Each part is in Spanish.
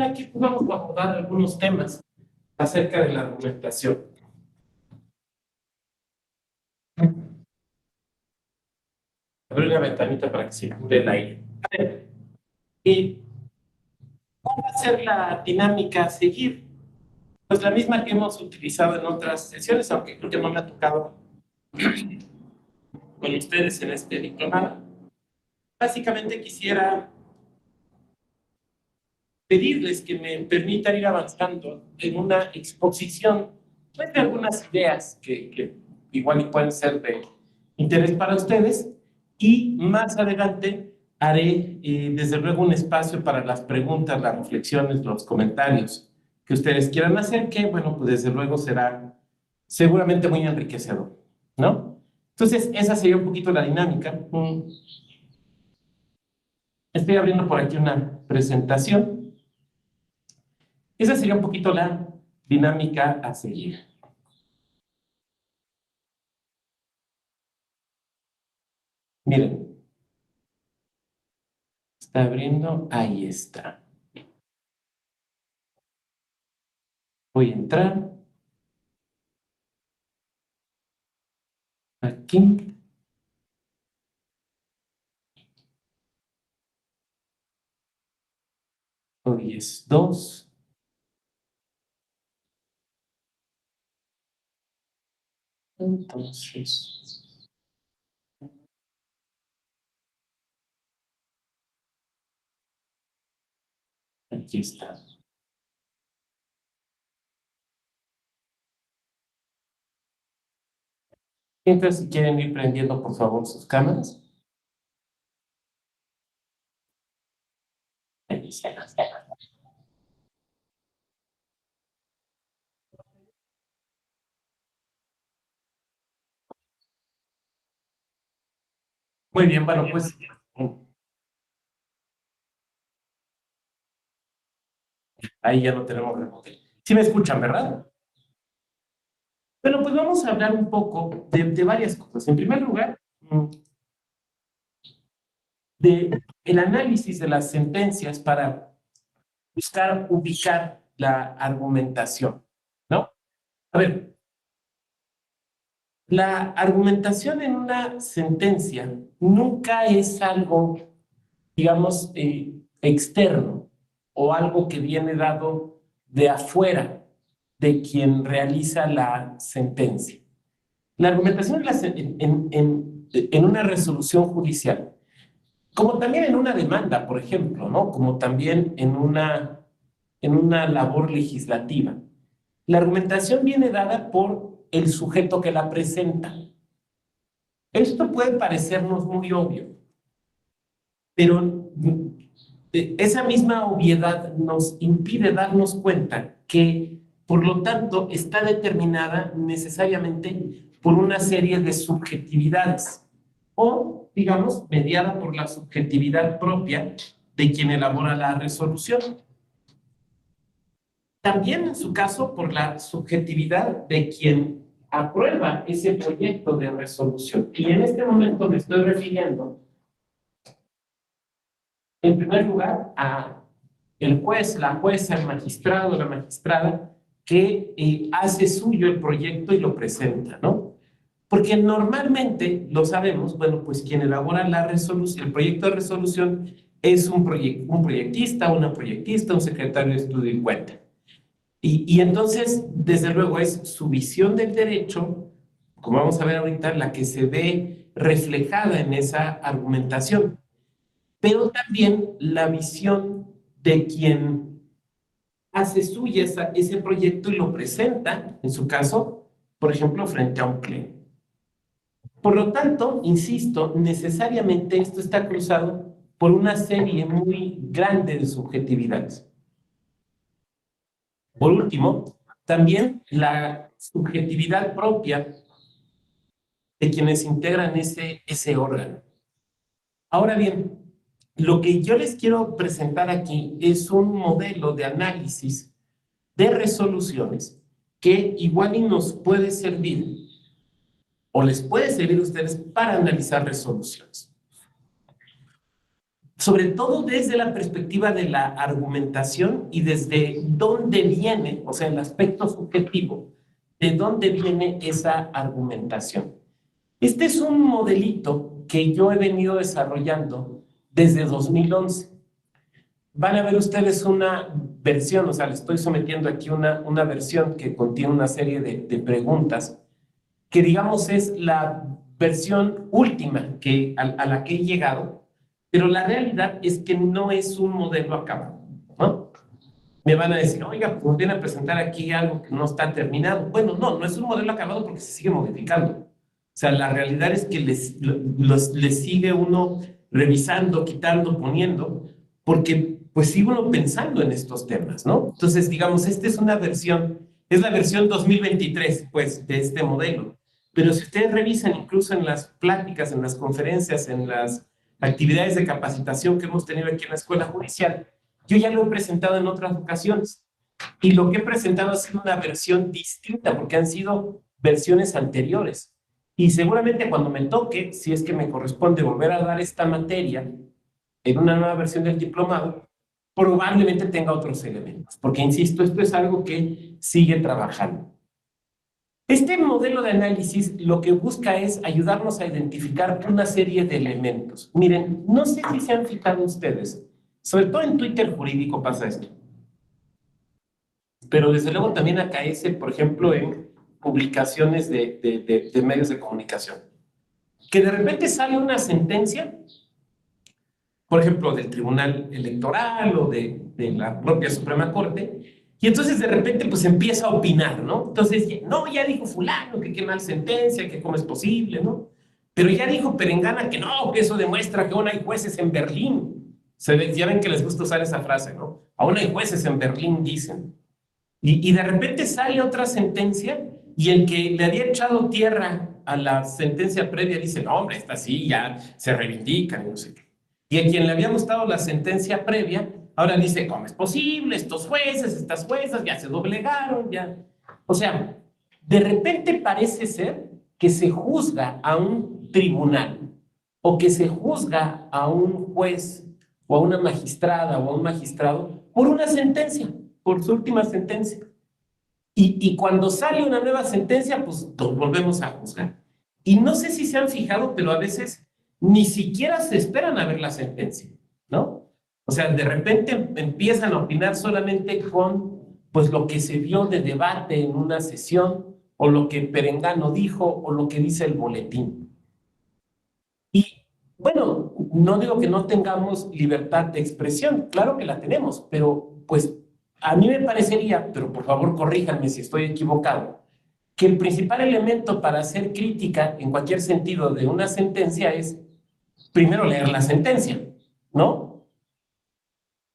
Aquí vamos a abordar algunos temas acerca de la argumentación. Abrir una ventanita para que circule el aire. A ver, ¿cuál va a ser la dinámica a seguir? Pues la misma que hemos utilizado en otras sesiones, aunque creo que no me ha tocado con ustedes en este diplomado. Básicamente quisiera pedirles que me permitan ir avanzando en una exposición pues, de algunas ideas que igual pueden ser de interés para ustedes, y más adelante haré desde luego un espacio para las preguntas, las reflexiones, los comentarios que ustedes quieran hacer, que bueno, pues desde luego será seguramente muy enriquecedor, ¿no? Entonces, esa sería un poquito la dinámica. Estoy abriendo por aquí una presentación. Esa sería un poquito la dinámica a seguir. Miren, está abriendo, ahí está. Voy a entrar aquí. Hoy es 2. Entonces, aquí está. Entonces, si quieren ir prendiendo, por favor, sus cámaras. Ahí está. Muy bien, bueno, pues ahí ya lo tenemos remoto. Sí me escuchan, ¿verdad? Bueno, pues vamos a hablar un poco de varias cosas. En primer lugar, de el análisis de las sentencias para buscar ubicar la argumentación, ¿no? A ver, la argumentación en una sentencia nunca es algo, digamos, externo o algo que viene dado de afuera de quien realiza la sentencia. La argumentación en una resolución judicial, como también en una demanda, por ejemplo, ¿no? Como también en una labor legislativa. La argumentación viene dada por el sujeto que la presenta. Esto puede parecernos muy obvio, pero esa misma obviedad nos impide darnos cuenta que, por lo tanto, está determinada necesariamente por una serie de subjetividades o, digamos, mediada por la subjetividad propia de quien elabora la resolución. También, en su caso, por la subjetividad de quien aprueba ese proyecto de resolución. Y en este momento me estoy refiriendo, en primer lugar, a el juez, la jueza, el magistrado, la magistrada, que hace suyo el proyecto y lo presenta, ¿no? Porque normalmente, lo sabemos, bueno, pues quien elabora la resolución, el proyecto de resolución es un proyectista, una proyectista, un secretario de estudio y cuenta. Y entonces, desde luego, es su visión del derecho, como vamos a ver ahorita, la que se ve reflejada en esa argumentación, pero también la visión de quien hace suya ese proyecto y lo presenta, en su caso, por ejemplo, frente a un pleno. Por lo tanto, insisto, necesariamente esto está cruzado por una serie muy grande de subjetividades. Por último, también la subjetividad propia de quienes integran ese órgano. Ahora bien, lo que yo les quiero presentar aquí es un modelo de análisis de resoluciones que igual y nos puede servir o les puede servir a ustedes para analizar resoluciones. sobre todo desde la perspectiva de la argumentación y desde dónde viene, o sea, el aspecto subjetivo, de dónde viene esa argumentación. Este es un modelito que yo he venido desarrollando desde 2011. Van a ver ustedes una versión, o sea, les estoy sometiendo aquí una versión que contiene una serie de preguntas, que digamos es la versión última a la que he llegado, pero la realidad es que no es un modelo acabado, ¿no? Me van a decir, oiga, pues viene a presentar aquí algo que no está terminado. Bueno, no es un modelo acabado porque se sigue modificando. O sea, la realidad es que les sigue uno revisando, quitando, poniendo, porque pues sigue uno pensando en estos temas, ¿no? Entonces, digamos, esta es una versión, es la versión 2023, pues, de este modelo. Pero si ustedes revisan incluso en las pláticas, en las conferencias, en las actividades de capacitación que hemos tenido aquí en la Escuela Judicial, yo ya lo he presentado en otras ocasiones y lo que he presentado ha sido una versión distinta porque han sido versiones anteriores. Y seguramente cuando me toque, si es que me corresponde volver a dar esta materia en una nueva versión del diplomado, probablemente tenga otros elementos, porque insisto, esto es algo que sigue trabajando. Este modelo de análisis lo que busca es ayudarnos a identificar una serie de elementos. Miren, no sé si se han fijado ustedes, sobre todo en Twitter jurídico pasa esto, pero desde luego también acaece, por ejemplo, en publicaciones de medios de comunicación, que de repente sale una sentencia, por ejemplo, del Tribunal Electoral o de la propia Suprema Corte, y entonces de repente pues empieza a opinar, ¿no? Entonces, no, ya dijo fulano que qué mal sentencia, que cómo es posible, ¿no? Pero ya dijo Perengana que no, que eso demuestra que aún hay jueces en Berlín. Ya ven que les gusta usar esa frase, ¿no? Aún hay jueces en Berlín, dicen. Y de repente sale otra sentencia y el que le había echado tierra a la sentencia previa dice, no, hombre, esta sí, ya se reivindica, no sé qué. Y a quien le habíamos dado la sentencia previa, ahora dice, ¿cómo es posible? Estos jueces, estas juezas ya se doblegaron, ya. O sea, de repente parece ser que se juzga a un tribunal o que se juzga a un juez o a una magistrada o a un magistrado por una sentencia, por su última sentencia. Y cuando sale una nueva sentencia, pues nos volvemos a juzgar. Y no sé si se han fijado, pero a veces ni siquiera se esperan a ver la sentencia, ¿no? O sea, de repente empiezan a opinar solamente con pues lo que se vio de debate en una sesión, o lo que Perengano dijo, o lo que dice el boletín. Y bueno, no digo que no tengamos libertad de expresión, claro que la tenemos, pero pues a mí me parecería, pero por favor corríjanme si estoy equivocado, que el principal elemento para hacer crítica en cualquier sentido de una sentencia es primero leer la sentencia, ¿no?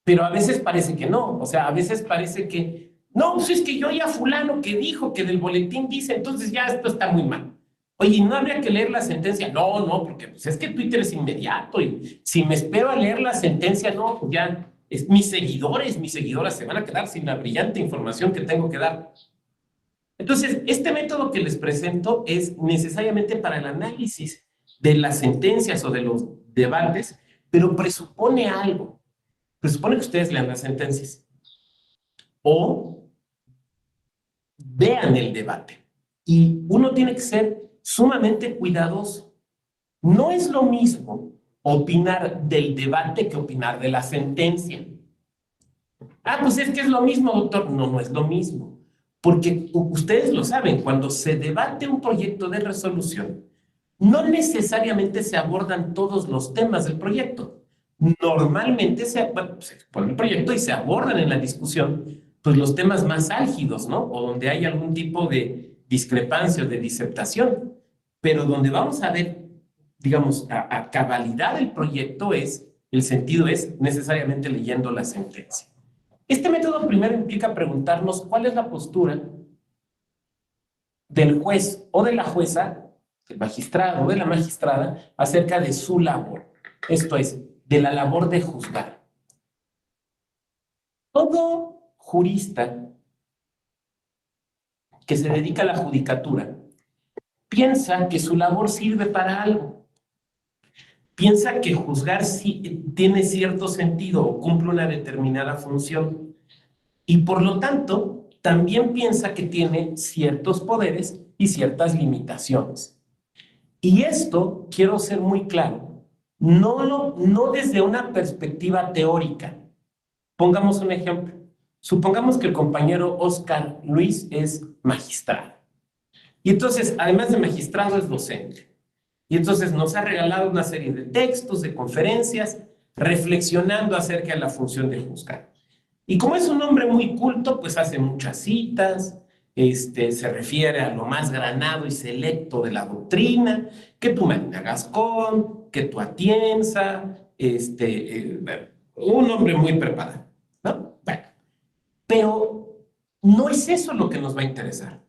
Pero a veces parece que no, o sea, a veces parece que, no, pues es que yo ya fulano que dijo que del boletín dice, entonces ya esto está muy mal. Oye, ¿no habría que leer la sentencia? No, porque pues es que Twitter es inmediato y si me espero a leer la sentencia, no, pues ya mis seguidores, mis seguidoras se van a quedar sin la brillante información que tengo que dar. Entonces, este método que les presento es necesariamente para el análisis de las sentencias o de los debates, pero presupone algo. Presupone que ustedes lean las sentencias o vean el debate. Y uno tiene que ser sumamente cuidadoso. No es lo mismo opinar del debate que opinar de la sentencia. Ah, pues es que es lo mismo, doctor. No es lo mismo. Porque ustedes lo saben, cuando se debate un proyecto de resolución, no necesariamente se abordan todos los temas del proyecto. Normalmente se pone el proyecto y se abordan en la discusión pues, los temas más álgidos, ¿no? O donde hay algún tipo de discrepancia o de disertación. Pero donde vamos a ver, digamos, a cabalidad el proyecto el sentido es necesariamente leyendo la sentencia. Este método primero implica preguntarnos cuál es la postura del juez o de la jueza, del magistrado o de la magistrada, acerca de su labor. Esto es, de la labor de juzgar. Todo jurista que se dedica a la judicatura piensa que su labor sirve para algo. piensa que juzgar sí tiene cierto sentido o cumple una determinada función y por lo tanto también piensa que tiene ciertos poderes y ciertas limitaciones. Y esto, quiero ser muy claro, no desde una perspectiva teórica. Pongamos un ejemplo. Supongamos que el compañero Oscar Luis es magistrado. Y entonces, además de magistrado, es docente. Y entonces nos ha regalado una serie de textos, de conferencias, reflexionando acerca de la función de juzgar. Y como es un hombre muy culto, pues hace muchas citas, se refiere a lo más granado y selecto de la doctrina, que tu Magna Gascón, que tu Atienza, un hombre muy preparado, ¿no? Bueno, pero no es eso lo que nos va a interesar.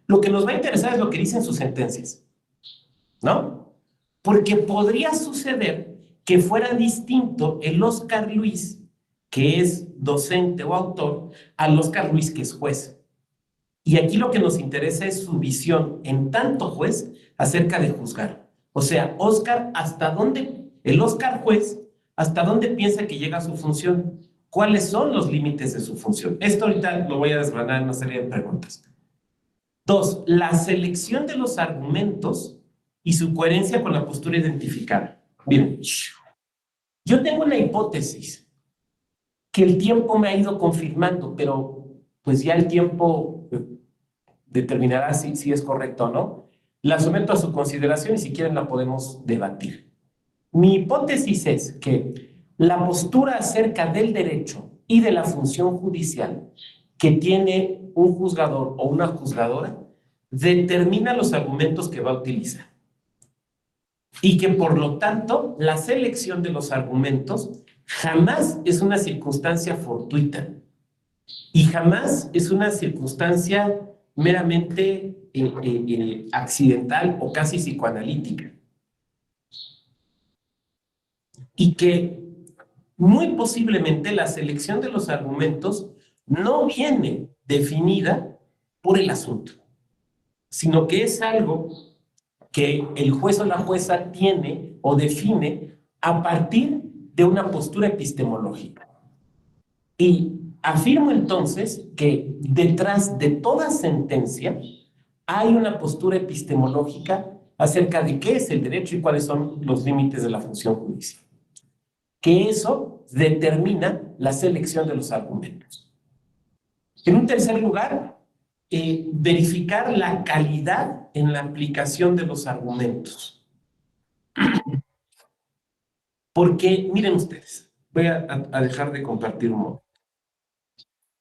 Lo que nos va a interesar es lo que dicen sus sentencias, ¿no? Porque podría suceder que fuera distinto el Oscar Luis, que es docente o autor, al Oscar Luis, que es juez. Y aquí lo que nos interesa es su visión en tanto juez acerca de juzgar. O sea, Oscar, ¿hasta dónde, el Oscar juez, hasta dónde piensa que llega su función? ¿Cuáles son los límites de su función? Esto ahorita lo voy a desgranar en una serie de preguntas. Dos, la selección de los argumentos y su coherencia con la postura identificada. Bien, yo tengo una hipótesis que el tiempo me ha ido confirmando, pero pues ya el tiempo determinará si es correcto o no. La someto a su consideración y si quieren la podemos debatir. Mi hipótesis es que la postura acerca del derecho y de la función judicial que tiene un juzgador o una juzgadora determina los argumentos que va a utilizar. Y que por lo tanto la selección de los argumentos jamás es una circunstancia fortuita y jamás es una circunstancia meramente accidental o casi psicoanalítica. Y que muy posiblemente la selección de los argumentos no viene definida por el asunto, sino que es algo que el juez o la jueza tiene o define a partir de una postura epistemológica. Y afirmo entonces que detrás de toda sentencia hay una postura epistemológica acerca de qué es el derecho y cuáles son los límites de la función judicial. Que eso determina la selección de los argumentos. En un tercer lugar, verificar la calidad en la aplicación de los argumentos. Porque, miren ustedes, voy a dejar de compartir un momento.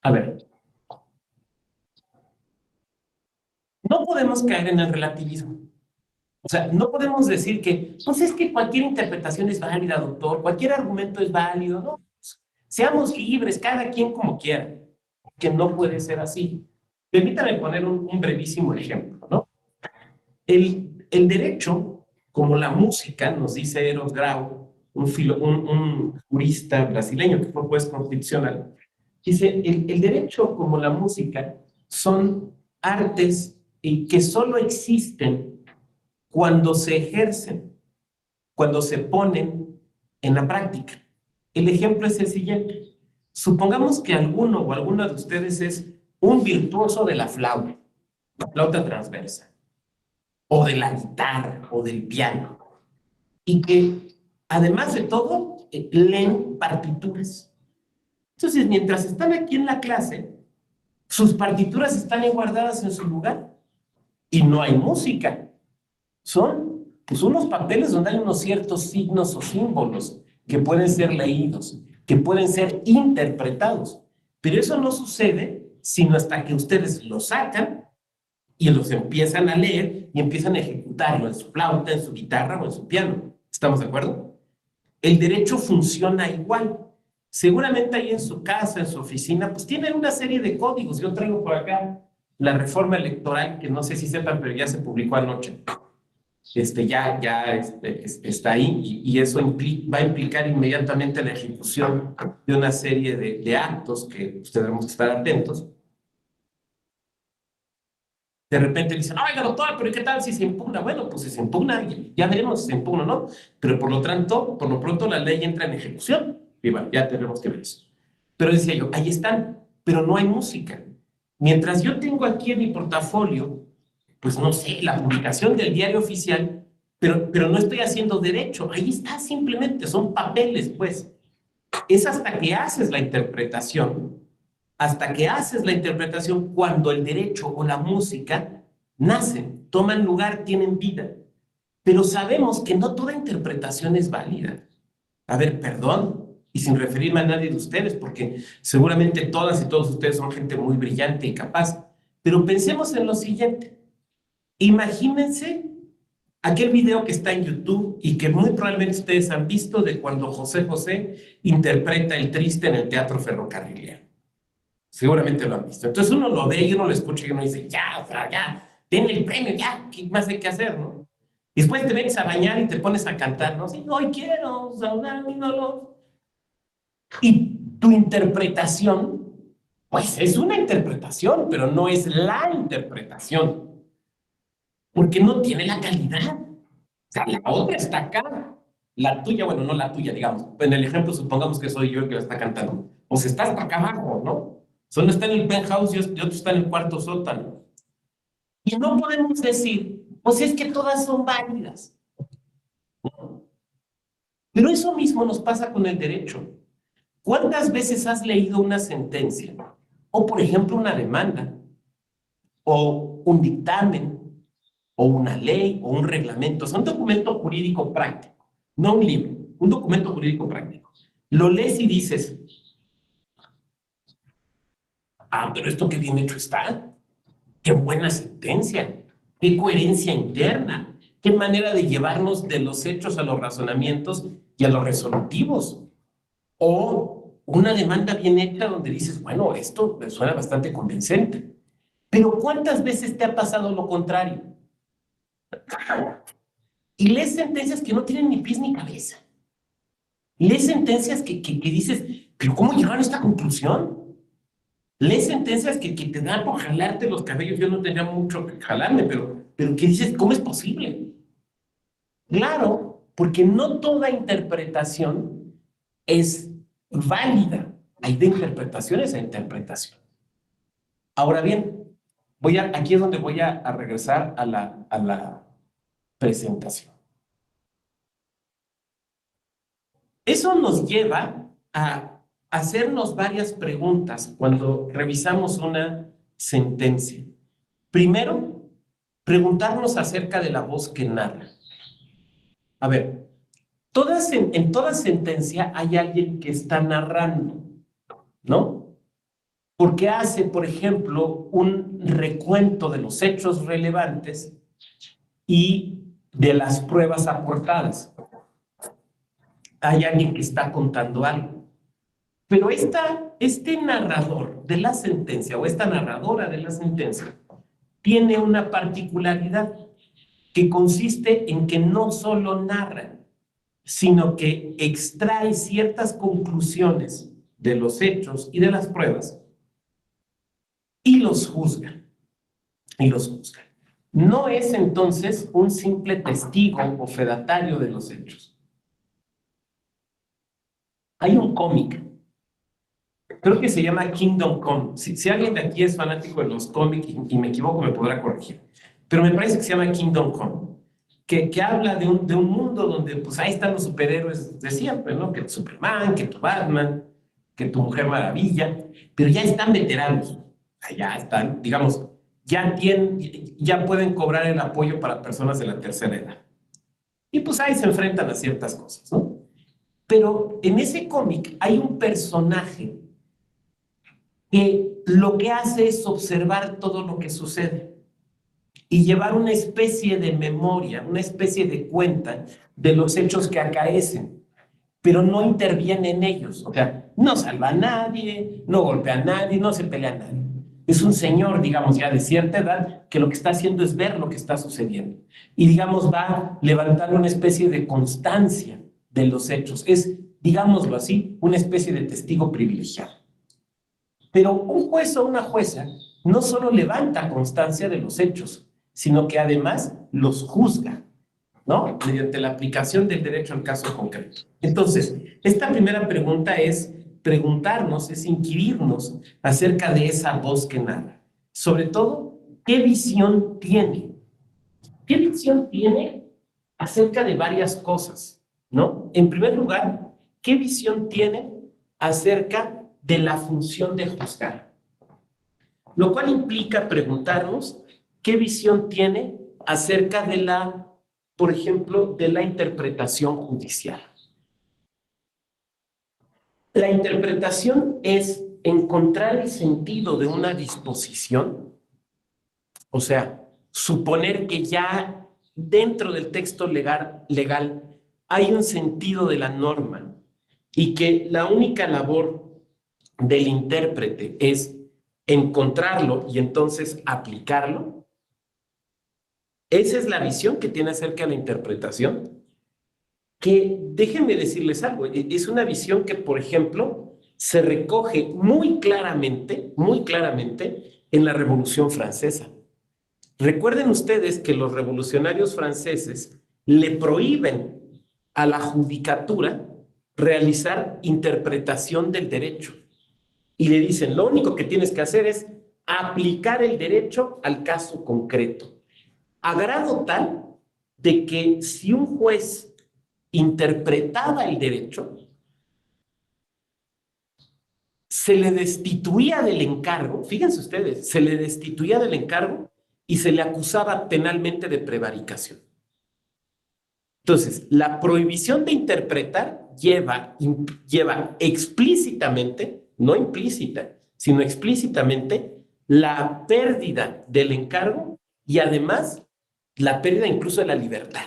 A ver, no podemos caer en el relativismo. O sea, no podemos decir que, pues es que cualquier interpretación es válida, doctor, cualquier argumento es válido, ¿no? Seamos libres, cada quien como quiera, que no puede ser así. Permítame poner un brevísimo ejemplo, ¿no? El derecho, como la música, nos dice Eros Grau, un jurista brasileño que fue juez constitucional, dice, el derecho como la música son artes que solo existen cuando se ejercen, cuando se ponen en la práctica. El ejemplo es el siguiente. Supongamos que alguno o alguna de ustedes es un virtuoso de la flauta transversa, o de la guitarra, o del piano, y que además de todo leen partituras. Entonces, mientras están aquí en la clase, sus partituras están guardadas en su lugar y no hay música. Son pues unos papeles donde hay unos ciertos signos o símbolos que pueden ser leídos, que pueden ser interpretados. Pero eso no sucede sino hasta que ustedes lo sacan y los empiezan a leer y empiezan a ejecutarlo en su flauta, en su guitarra o en su piano. ¿Estamos de acuerdo? El derecho funciona igual. Seguramente ahí en su casa, en su oficina, pues tienen una serie de códigos. Yo traigo por acá la reforma electoral, que no sé si sepan, pero ya se publicó anoche. Está ahí y eso va a implicar inmediatamente la ejecución de una serie de actos que pues, tendremos que estar atentos. De repente le dicen, oiga, doctor, pero ¿qué tal si se impugna? Bueno, pues si se impugna, ya veremos si se impugna o no. Pero por lo pronto la ley entra en ejecución. Y bueno, ya tenemos que ver eso. Pero decía yo, ahí están, pero no hay música. Mientras yo tengo aquí en mi portafolio, pues no sé, la publicación del diario oficial, pero no estoy haciendo derecho. Ahí está simplemente, son papeles, pues. Es hasta que haces la interpretación cuando el derecho o la música nacen, toman lugar, tienen vida. Pero sabemos que no toda interpretación es válida. A ver, perdón, y sin referirme a nadie de ustedes, porque seguramente todas y todos ustedes son gente muy brillante y capaz, pero pensemos en lo siguiente. Imagínense aquel video que está en YouTube y que muy probablemente ustedes han visto de cuando José José interpreta El Triste en el Teatro Ferrocarrilero. Seguramente lo han visto. Entonces uno lo ve y uno lo escucha y uno dice, ya, o sea, ya, denle el premio, ya, ¿qué más hay que hacer, no? Y después te metes a bañar y te pones a cantar, ¿no? Sí, hoy quiero saudar mi dolor. Y tu interpretación, pues es una interpretación, pero no es la interpretación, porque no tiene la calidad. O sea, la otra está acá. La tuya, bueno, no la tuya, digamos. En el ejemplo, supongamos que soy yo el que la está cantando. Pues está hasta acá abajo, ¿no? Solo está en el penthouse y otro está en el cuarto sótano. Y no podemos decir, pues es que todas son válidas. Pero eso mismo nos pasa con el derecho. ¿Cuántas veces has leído una sentencia? O, por ejemplo, una demanda, o un dictamen, o una ley, o un reglamento. Es un documento jurídico práctico, no un libro, un documento jurídico práctico. Lo lees y dices, ah, pero esto que bien hecho está, qué buena sentencia, qué coherencia interna, qué manera de llevarnos de los hechos a los razonamientos y a los resolutivos. O una demanda bien hecha donde dices, bueno, esto me suena bastante convincente. Pero ¿cuántas veces te ha pasado lo contrario? Y lees sentencias que no tienen ni pies ni cabeza. Lees sentencias que dices, pero ¿cómo llegaron a esta conclusión? Lees sentencias que te dan por jalarte los cabellos. Yo no tenía mucho que jalarme, pero que dices, ¿cómo es posible? Claro, porque no toda interpretación es válida. Hay de interpretaciones a interpretación. Ahora bien, aquí es donde voy a regresar a la presentación. Eso nos lleva a hacernos varias preguntas cuando revisamos una sentencia. Primero, preguntarnos acerca de la voz que narra. A ver, en toda sentencia hay alguien que está narrando, ¿no? Porque hace, por ejemplo, un recuento de los hechos relevantes y de las pruebas aportadas. Hay alguien que está contando algo. Pero este narrador de la sentencia o esta narradora de la sentencia tiene una particularidad que consiste en que no solo narra, sino que extrae ciertas conclusiones de los hechos y de las pruebas y los juzga. No es entonces un simple testigo o fedatario de los hechos. Hay un cómic, creo que se llama Kingdom Come. Si alguien de aquí es fanático de los cómics y me equivoco, me podrá corregir. Pero me parece que se llama Kingdom Come, que habla de un mundo donde pues ahí están los superhéroes de siempre, ¿no? Que tu Superman, que tu Batman, que tu Mujer Maravilla, pero ya están veteranos. Ya están, digamos, ya pueden cobrar el apoyo para personas de la tercera edad. Y pues ahí se enfrentan a ciertas cosas, ¿no? Pero en ese cómic hay un personaje que lo que hace es observar todo lo que sucede y llevar una especie de memoria, una especie de cuenta de los hechos que acaecen, pero no interviene en ellos. O sea, no salva a nadie, no golpea a nadie, no se pelea a nadie. Es un señor, digamos, ya de cierta edad, que lo que está haciendo es ver lo que está sucediendo. Y, digamos, va levantando una especie de constancia de los hechos. Es, digámoslo así, una especie de testigo privilegiado. Pero un juez o una jueza no solo levanta constancia de los hechos, sino que además los juzga, ¿no? Mediante la aplicación del derecho al caso concreto. Entonces, esta primera pregunta es preguntarnos, es inquirirnos acerca de esa voz que narra. Sobre todo, ¿qué visión tiene? ¿Qué visión tiene acerca de varias cosas, ¿no? En primer lugar, ¿qué visión tiene acerca de la función de juzgar? Lo cual implica preguntarnos qué visión tiene acerca de la, por ejemplo, de la interpretación judicial. La interpretación es encontrar el sentido de una disposición, o sea, suponer que ya dentro del texto legal hay un sentido de la norma y que la única labor del intérprete es encontrarlo y entonces aplicarlo. Esa es la visión que tiene acerca de la interpretación, que déjenme decirles algo, es una visión que, por ejemplo, se recoge muy claramente en la Revolución Francesa. Recuerden ustedes que los revolucionarios franceses le prohíben a la judicatura realizar interpretación del derecho y le dicen, lo único que tienes que hacer es aplicar el derecho al caso concreto, a grado tal de que si un juez interpretaba el derecho, se le destituía del encargo, fíjense ustedes, se le destituía del encargo y se le acusaba penalmente de prevaricación. Entonces, la prohibición de interpretar lleva explícitamente, no implícita, sino explícitamente, la pérdida del encargo y además la pérdida incluso de la libertad.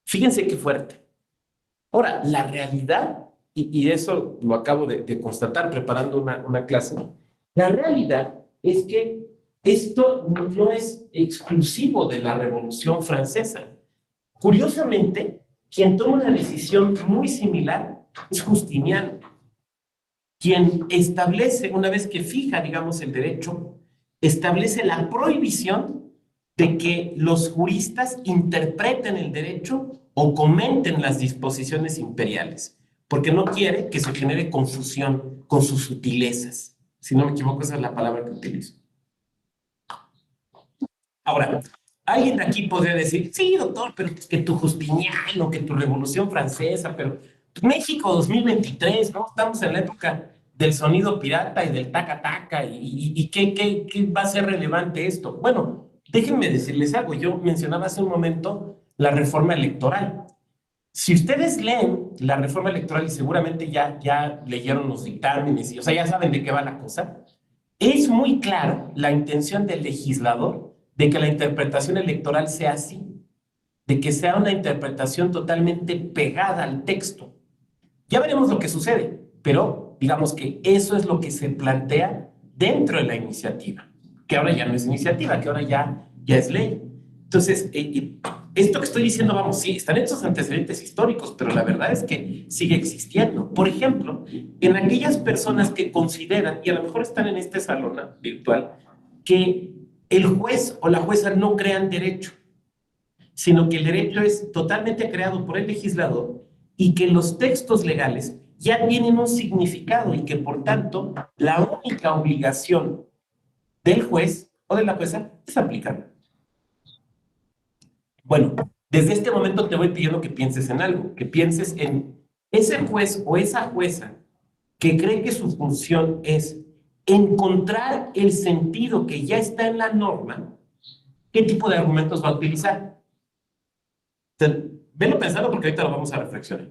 Fíjense qué fuerte. Ahora, la realidad, y eso lo acabo de constatar preparando una clase, la realidad es que esto no es exclusivo de la Revolución Francesa. Curiosamente, quien toma una decisión muy similar es Justiniano, quien establece, una vez que fija, digamos, el derecho, establece la prohibición de que los juristas interpreten el derecho o comenten las disposiciones imperiales, porque no quiere que se genere confusión con sus sutilezas. Si no me equivoco, esa es la palabra que utilizo. Ahora, alguien de aquí podría decir, sí, doctor, pero que tu Justiniano, que tu Revolución Francesa, pero México 2023, ¿no? Estamos en la época del sonido pirata y del taca-taca, y ¿qué va a ser relevante esto? Bueno, déjenme decirles algo. Yo mencionaba hace un momento la reforma electoral. Si ustedes leen la reforma electoral y seguramente ya leyeron los dictámenes, o sea, ya saben de qué va la cosa, es muy claro la intención del legislador de que la interpretación electoral sea así, de que sea una interpretación totalmente pegada al texto. Ya veremos lo que sucede, pero digamos que eso es lo que se plantea dentro de la iniciativa, que ahora ya no es iniciativa, que ahora ya es ley. Entonces, esto que estoy diciendo, vamos, sí, están estos antecedentes históricos, pero la verdad es que sigue existiendo. Por ejemplo, en aquellas personas que consideran, y a lo mejor están en este salón virtual, que el juez o la jueza no crean derecho, sino que el derecho es totalmente creado por el legislador y que los textos legales ya tienen un significado y que, por tanto, la única obligación del juez o de la jueza es aplicarlo. Bueno, desde este momento te voy pidiendo que pienses en algo, que pienses en ese juez o esa jueza que cree que su función es encontrar el sentido que ya está en la norma, ¿qué tipo de argumentos va a utilizar? Entonces, venlo pensando porque ahorita lo vamos a reflexionar.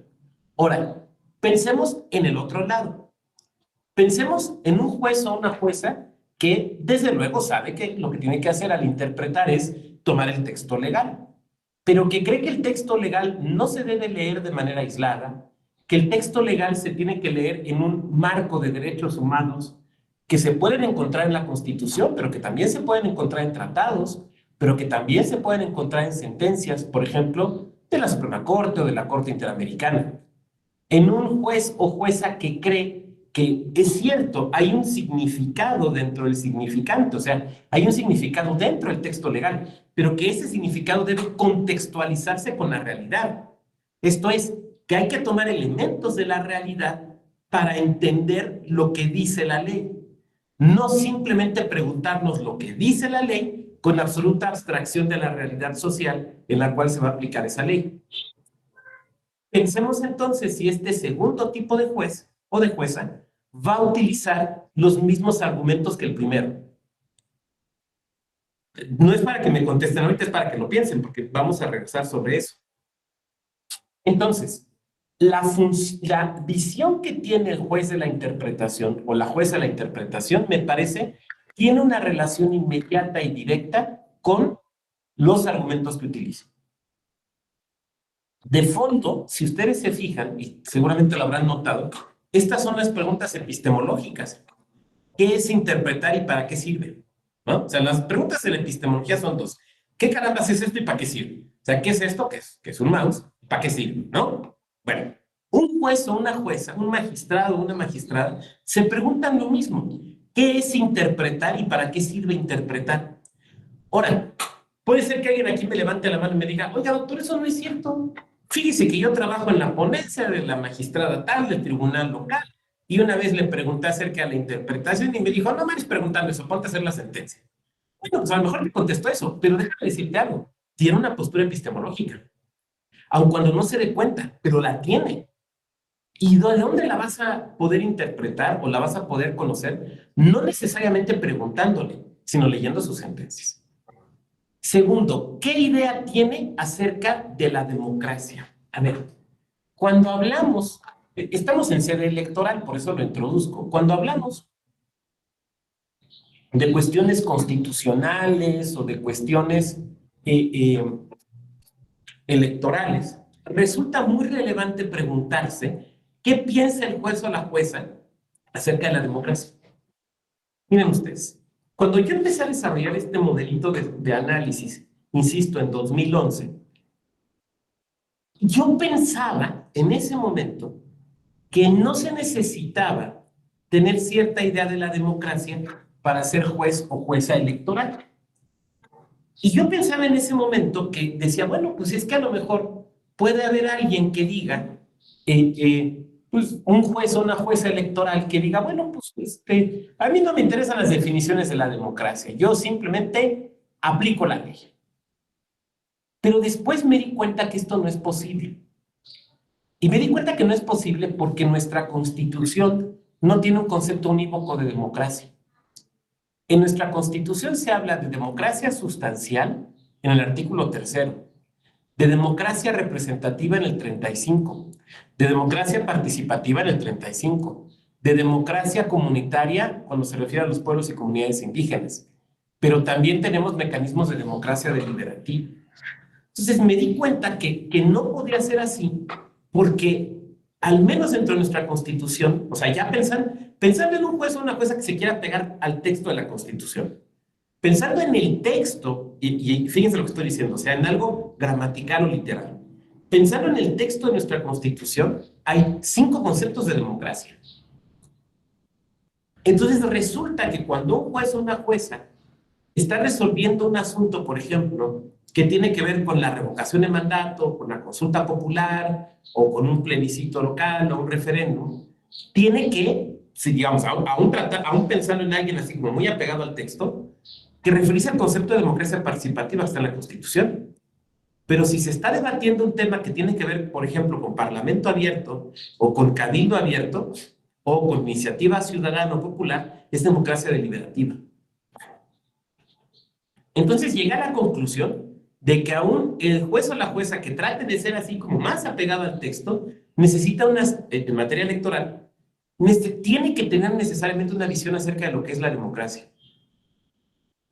Ahora, pensemos en el otro lado. Pensemos en un juez o una jueza que desde luego sabe que lo que tiene que hacer al interpretar es tomar el texto legal, pero que cree que el texto legal no se debe leer de manera aislada, que el texto legal se tiene que leer en un marco de derechos humanos que se pueden encontrar en la Constitución, pero que también se pueden encontrar en tratados, pero que también se pueden encontrar en sentencias, por ejemplo, de la Suprema Corte o de la Corte Interamericana. En un juez o jueza que cree que es cierto, hay un significado dentro del significante, o sea, hay un significado dentro del texto legal, pero que ese significado debe contextualizarse con la realidad. Esto es, que hay que tomar elementos de la realidad para entender lo que dice la ley. No simplemente preguntarnos lo que dice la ley con absoluta abstracción de la realidad social en la cual se va a aplicar esa ley. Pensemos entonces si este segundo tipo de juez o de jueza va a utilizar los mismos argumentos que el primero. No es para que me contesten ahorita, es para que lo piensen, porque vamos a regresar sobre eso. Entonces, la visión que tiene el juez de la interpretación o la jueza de la interpretación, me parece, tiene una relación inmediata y directa con los argumentos que utiliza. De fondo, si ustedes se fijan, y seguramente lo habrán notado, estas son las preguntas epistemológicas. ¿Qué es interpretar y para qué sirve? ¿No? O sea, las preguntas de la epistemología son dos. ¿Qué carambas es esto y para qué sirve? O sea, ¿qué es esto? ¿Qué es un mouse? ¿Para qué sirve? ¿No? Bueno, un juez o una jueza, un magistrado o una magistrada, se preguntan lo mismo. ¿Qué es interpretar y para qué sirve interpretar? Ahora, puede ser que alguien aquí me levante la mano y me diga, oiga, doctor, eso no es cierto. Fíjese que yo trabajo en la ponencia de la magistrada tal del tribunal local y una vez le pregunté acerca de la interpretación y me dijo, no me estés preguntando eso, ponte a hacer la sentencia. Bueno, pues a lo mejor me contestó eso, pero déjame decirte algo. Tiene una postura epistemológica, aun cuando no se dé cuenta, pero la tiene. ¿Y de dónde la vas a poder interpretar o la vas a poder conocer? No necesariamente preguntándole, sino leyendo sus sentencias. Segundo, ¿qué idea tiene acerca de la democracia? A ver, cuando hablamos, estamos en sede electoral, por eso lo introduzco. Cuando hablamos de cuestiones constitucionales o de cuestiones electorales, resulta muy relevante preguntarse qué piensa el juez o la jueza acerca de la democracia. Miren ustedes, cuando yo empecé a desarrollar este modelito de análisis, insisto, en 2011, yo pensaba en ese momento que no se necesitaba tener cierta idea de la democracia para ser juez o jueza electoral. Y yo pensaba en ese momento que decía, bueno, pues es que a lo mejor puede haber alguien que diga, pues un juez o una jueza electoral que diga, bueno, pues a mí no me interesan las definiciones de la democracia, yo simplemente aplico la ley. Pero después me di cuenta que esto no es posible. Y me di cuenta que no es posible porque nuestra Constitución no tiene un concepto unívoco de democracia. En nuestra Constitución se habla de democracia sustancial en el artículo 3, de democracia representativa en el 35, de democracia participativa en el 35, de democracia comunitaria cuando se refiere a los pueblos y comunidades indígenas, pero también tenemos mecanismos de democracia deliberativa. Entonces me di cuenta que no podría ser así porque al menos dentro de nuestra Constitución, o sea, ya pensando en un juez o una jueza que se quiera pegar al texto de la Constitución, pensando en el texto, y fíjense lo que estoy diciendo, o sea, en algo gramatical o literal, pensando en el texto de nuestra Constitución, hay 5 conceptos de democracia. Entonces resulta que cuando un juez o una jueza está resolviendo un asunto, por ejemplo, que tiene que ver con la revocación de mandato, con la consulta popular, o con un plebiscito local, o un referéndum, tiene que, si digamos, aún pensando en alguien así como muy apegado al texto, que referirse al concepto de democracia participativa que está en la Constitución. Pero si se está debatiendo un tema que tiene que ver, por ejemplo, con parlamento abierto, o con cabildo abierto, o con iniciativa ciudadana o popular, es democracia deliberativa. Entonces llegué a la conclusión de que aún el juez o la jueza que trate de ser así como más apegado al texto, necesita en materia electoral, tiene que tener necesariamente una visión acerca de lo que es la democracia.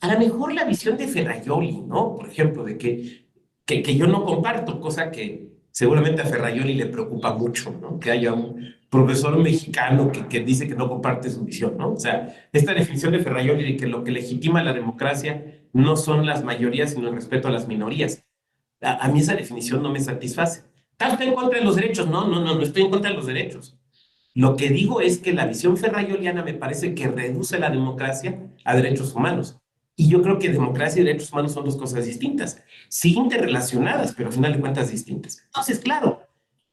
A lo mejor la visión de Ferrajoli, ¿no? Por ejemplo, de que yo no comparto, cosa que seguramente a Ferrajoli le preocupa mucho, ¿no? Que haya un profesor mexicano que dice que no comparte su visión, ¿no? O sea, esta definición de Ferrajoli de que lo que legitima la democracia no son las mayorías, sino el respeto a las minorías. A mí esa definición no me satisface. ¿Estás en contra de los derechos? No estoy en contra de los derechos. Lo que digo es que la visión ferrayoliana me parece que reduce la democracia a derechos humanos. Y yo creo que democracia y derechos humanos son dos cosas distintas, sí interrelacionadas, pero al final de cuentas distintas. Entonces, claro,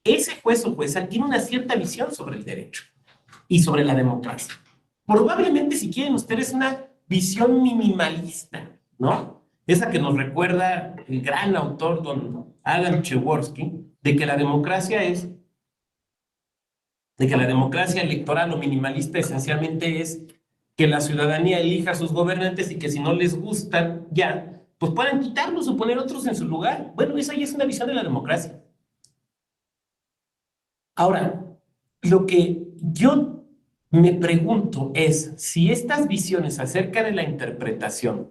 ese juez o jueza tiene una cierta visión sobre el derecho y sobre la democracia. Probablemente, si quieren ustedes, una visión minimalista, ¿no? Esa que nos recuerda el gran autor don Adam Przeworski, de que la democracia electoral o minimalista esencialmente es que la ciudadanía elija a sus gobernantes y que si no les gustan ya, pues puedan quitarlos o poner otros en su lugar. Bueno, esa ya es una visión de la democracia. Ahora, lo que yo me pregunto es si estas visiones acerca de la interpretación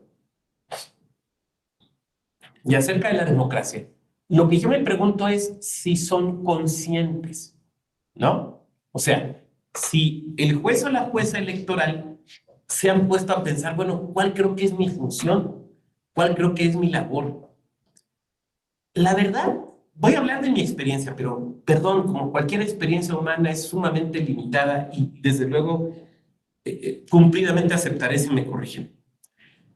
y acerca de la democracia, lo que yo me pregunto es si son conscientes, ¿no? O sea, si el juez o la jueza electoral se han puesto a pensar, bueno, ¿cuál creo que es mi función? ¿Cuál creo que es mi labor? La verdad, voy a hablar de mi experiencia, pero perdón, como cualquier experiencia humana es sumamente limitada y desde luego cumplidamente aceptaré si me corrigen.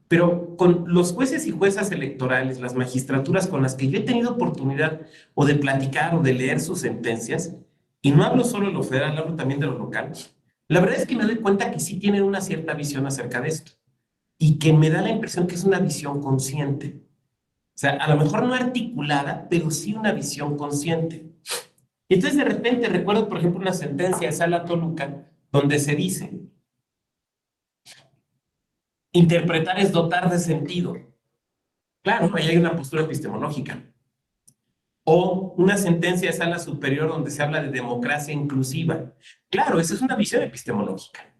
Pero con los jueces y juezas electorales, las magistraturas con las que yo he tenido oportunidad o de platicar o de leer sus sentencias, y no hablo solo de lo federal, hablo también de lo local, la verdad es que me doy cuenta que sí tienen una cierta visión acerca de esto y que me da la impresión que es una visión consciente. O sea, a lo mejor no articulada, pero sí una visión consciente. Y entonces de repente recuerdo, por ejemplo, una sentencia de Sala Toluca donde se dice, interpretar es dotar de sentido. Claro, ahí hay una postura epistemológica. O una sentencia de Sala Superior donde se habla de democracia inclusiva. Claro, esa es una visión epistemológica.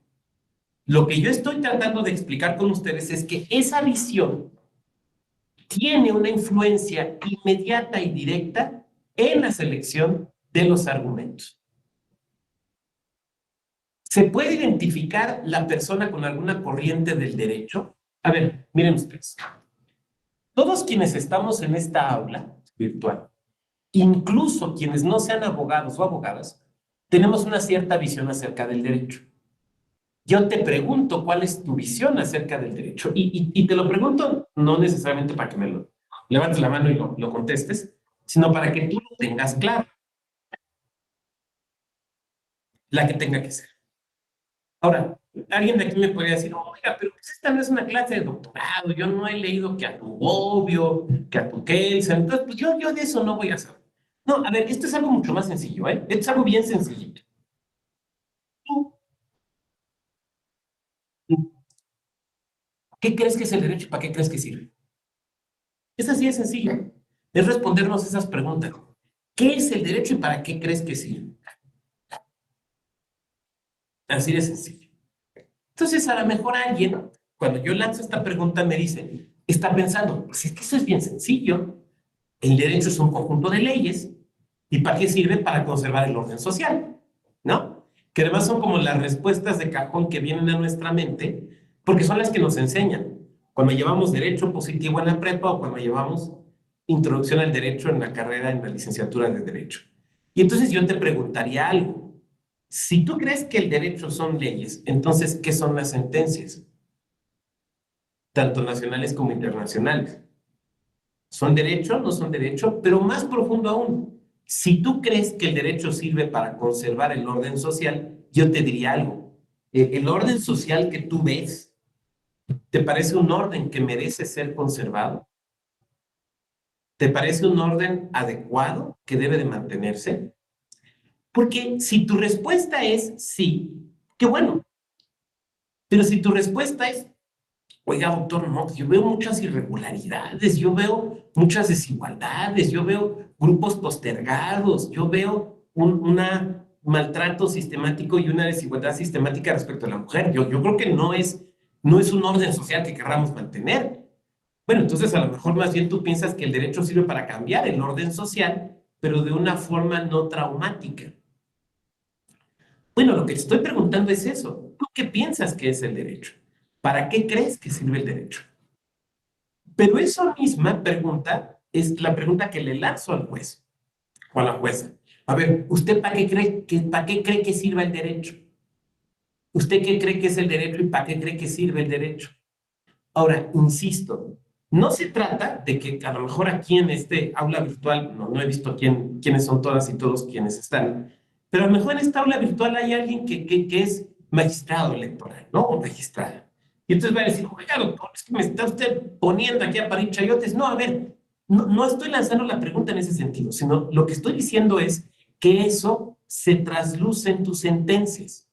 Lo que yo estoy tratando de explicar con ustedes es que esa visión tiene una influencia inmediata y directa en la selección de los argumentos. ¿Se puede identificar la persona con alguna corriente del derecho? A ver, miren ustedes. Todos quienes estamos en esta aula virtual, incluso quienes no sean abogados o abogadas, tenemos una cierta visión acerca del derecho. Yo te pregunto cuál es tu visión acerca del derecho y te lo pregunto no necesariamente para que me lo levantes la mano y lo contestes, sino para que tú lo tengas claro, la que tenga que ser. Ahora, alguien de aquí me podría decir, oiga, pero pues esta no es una clase de doctorado, yo no he leído que a tu Bobbio, que a tu Kelsen, entonces pues yo de eso no voy a saber. No, a ver, esto es algo mucho más sencillo, ¿eh? Esto es algo bien sencillito. ¿Tú qué crees que es el derecho y para qué crees que sirve? Es así de sencillo. Es respondernos esas preguntas. ¿Qué es el derecho y para qué crees que sirve? Así de sencillo. Entonces, a lo mejor alguien, cuando yo lanzo esta pregunta, me dice, está pensando, pues es que eso es bien sencillo. El derecho es un conjunto de leyes. ¿Y para qué sirve? Para conservar el orden social, ¿no? Que además son como las respuestas de cajón que vienen a nuestra mente, porque son las que nos enseñan. Cuando llevamos derecho positivo en la prepa o cuando llevamos introducción al derecho en la carrera, en la licenciatura de derecho. Y entonces yo te preguntaría algo. Si tú crees que el derecho son leyes, entonces, ¿qué son las sentencias? Tanto nacionales como internacionales. ¿Son derecho? ¿No son derecho? Pero más profundo aún, si tú crees que el derecho sirve para conservar el orden social, yo te diría algo. El orden social que tú ves, ¿te parece un orden que merece ser conservado? ¿Te parece un orden adecuado que debe de mantenerse? Porque si tu respuesta es sí, qué bueno. Pero si tu respuesta es oiga, doctor, no, yo veo muchas irregularidades, yo veo muchas desigualdades, yo veo grupos postergados, yo veo un maltrato sistemático y una desigualdad sistemática respecto a la mujer. Yo creo que no es un orden social que queramos mantener. Bueno, entonces a lo mejor más bien tú piensas que el derecho sirve para cambiar el orden social, pero de una forma no traumática. Bueno, lo que te estoy preguntando es eso. ¿Tú qué piensas que es el derecho? ¿Para qué crees que sirve el derecho? Pero esa misma pregunta es la pregunta que le lanzo al juez o a la jueza. A ver, ¿usted para qué cree que sirva el derecho? ¿Usted qué cree que es el derecho y para qué cree que sirve el derecho? Ahora, insisto, no se trata de que a lo mejor aquí en este aula virtual, no he visto quiénes son todas y todos quienes están, pero a lo mejor en esta aula virtual hay alguien que es magistrado electoral, ¿no? O magistrada. Y entonces va a decir, oiga, doctor, es que me está usted poniendo aquí a parir chayotes. No, a ver, no estoy lanzando la pregunta en ese sentido, sino lo que estoy diciendo es que eso se trasluce en tus sentencias.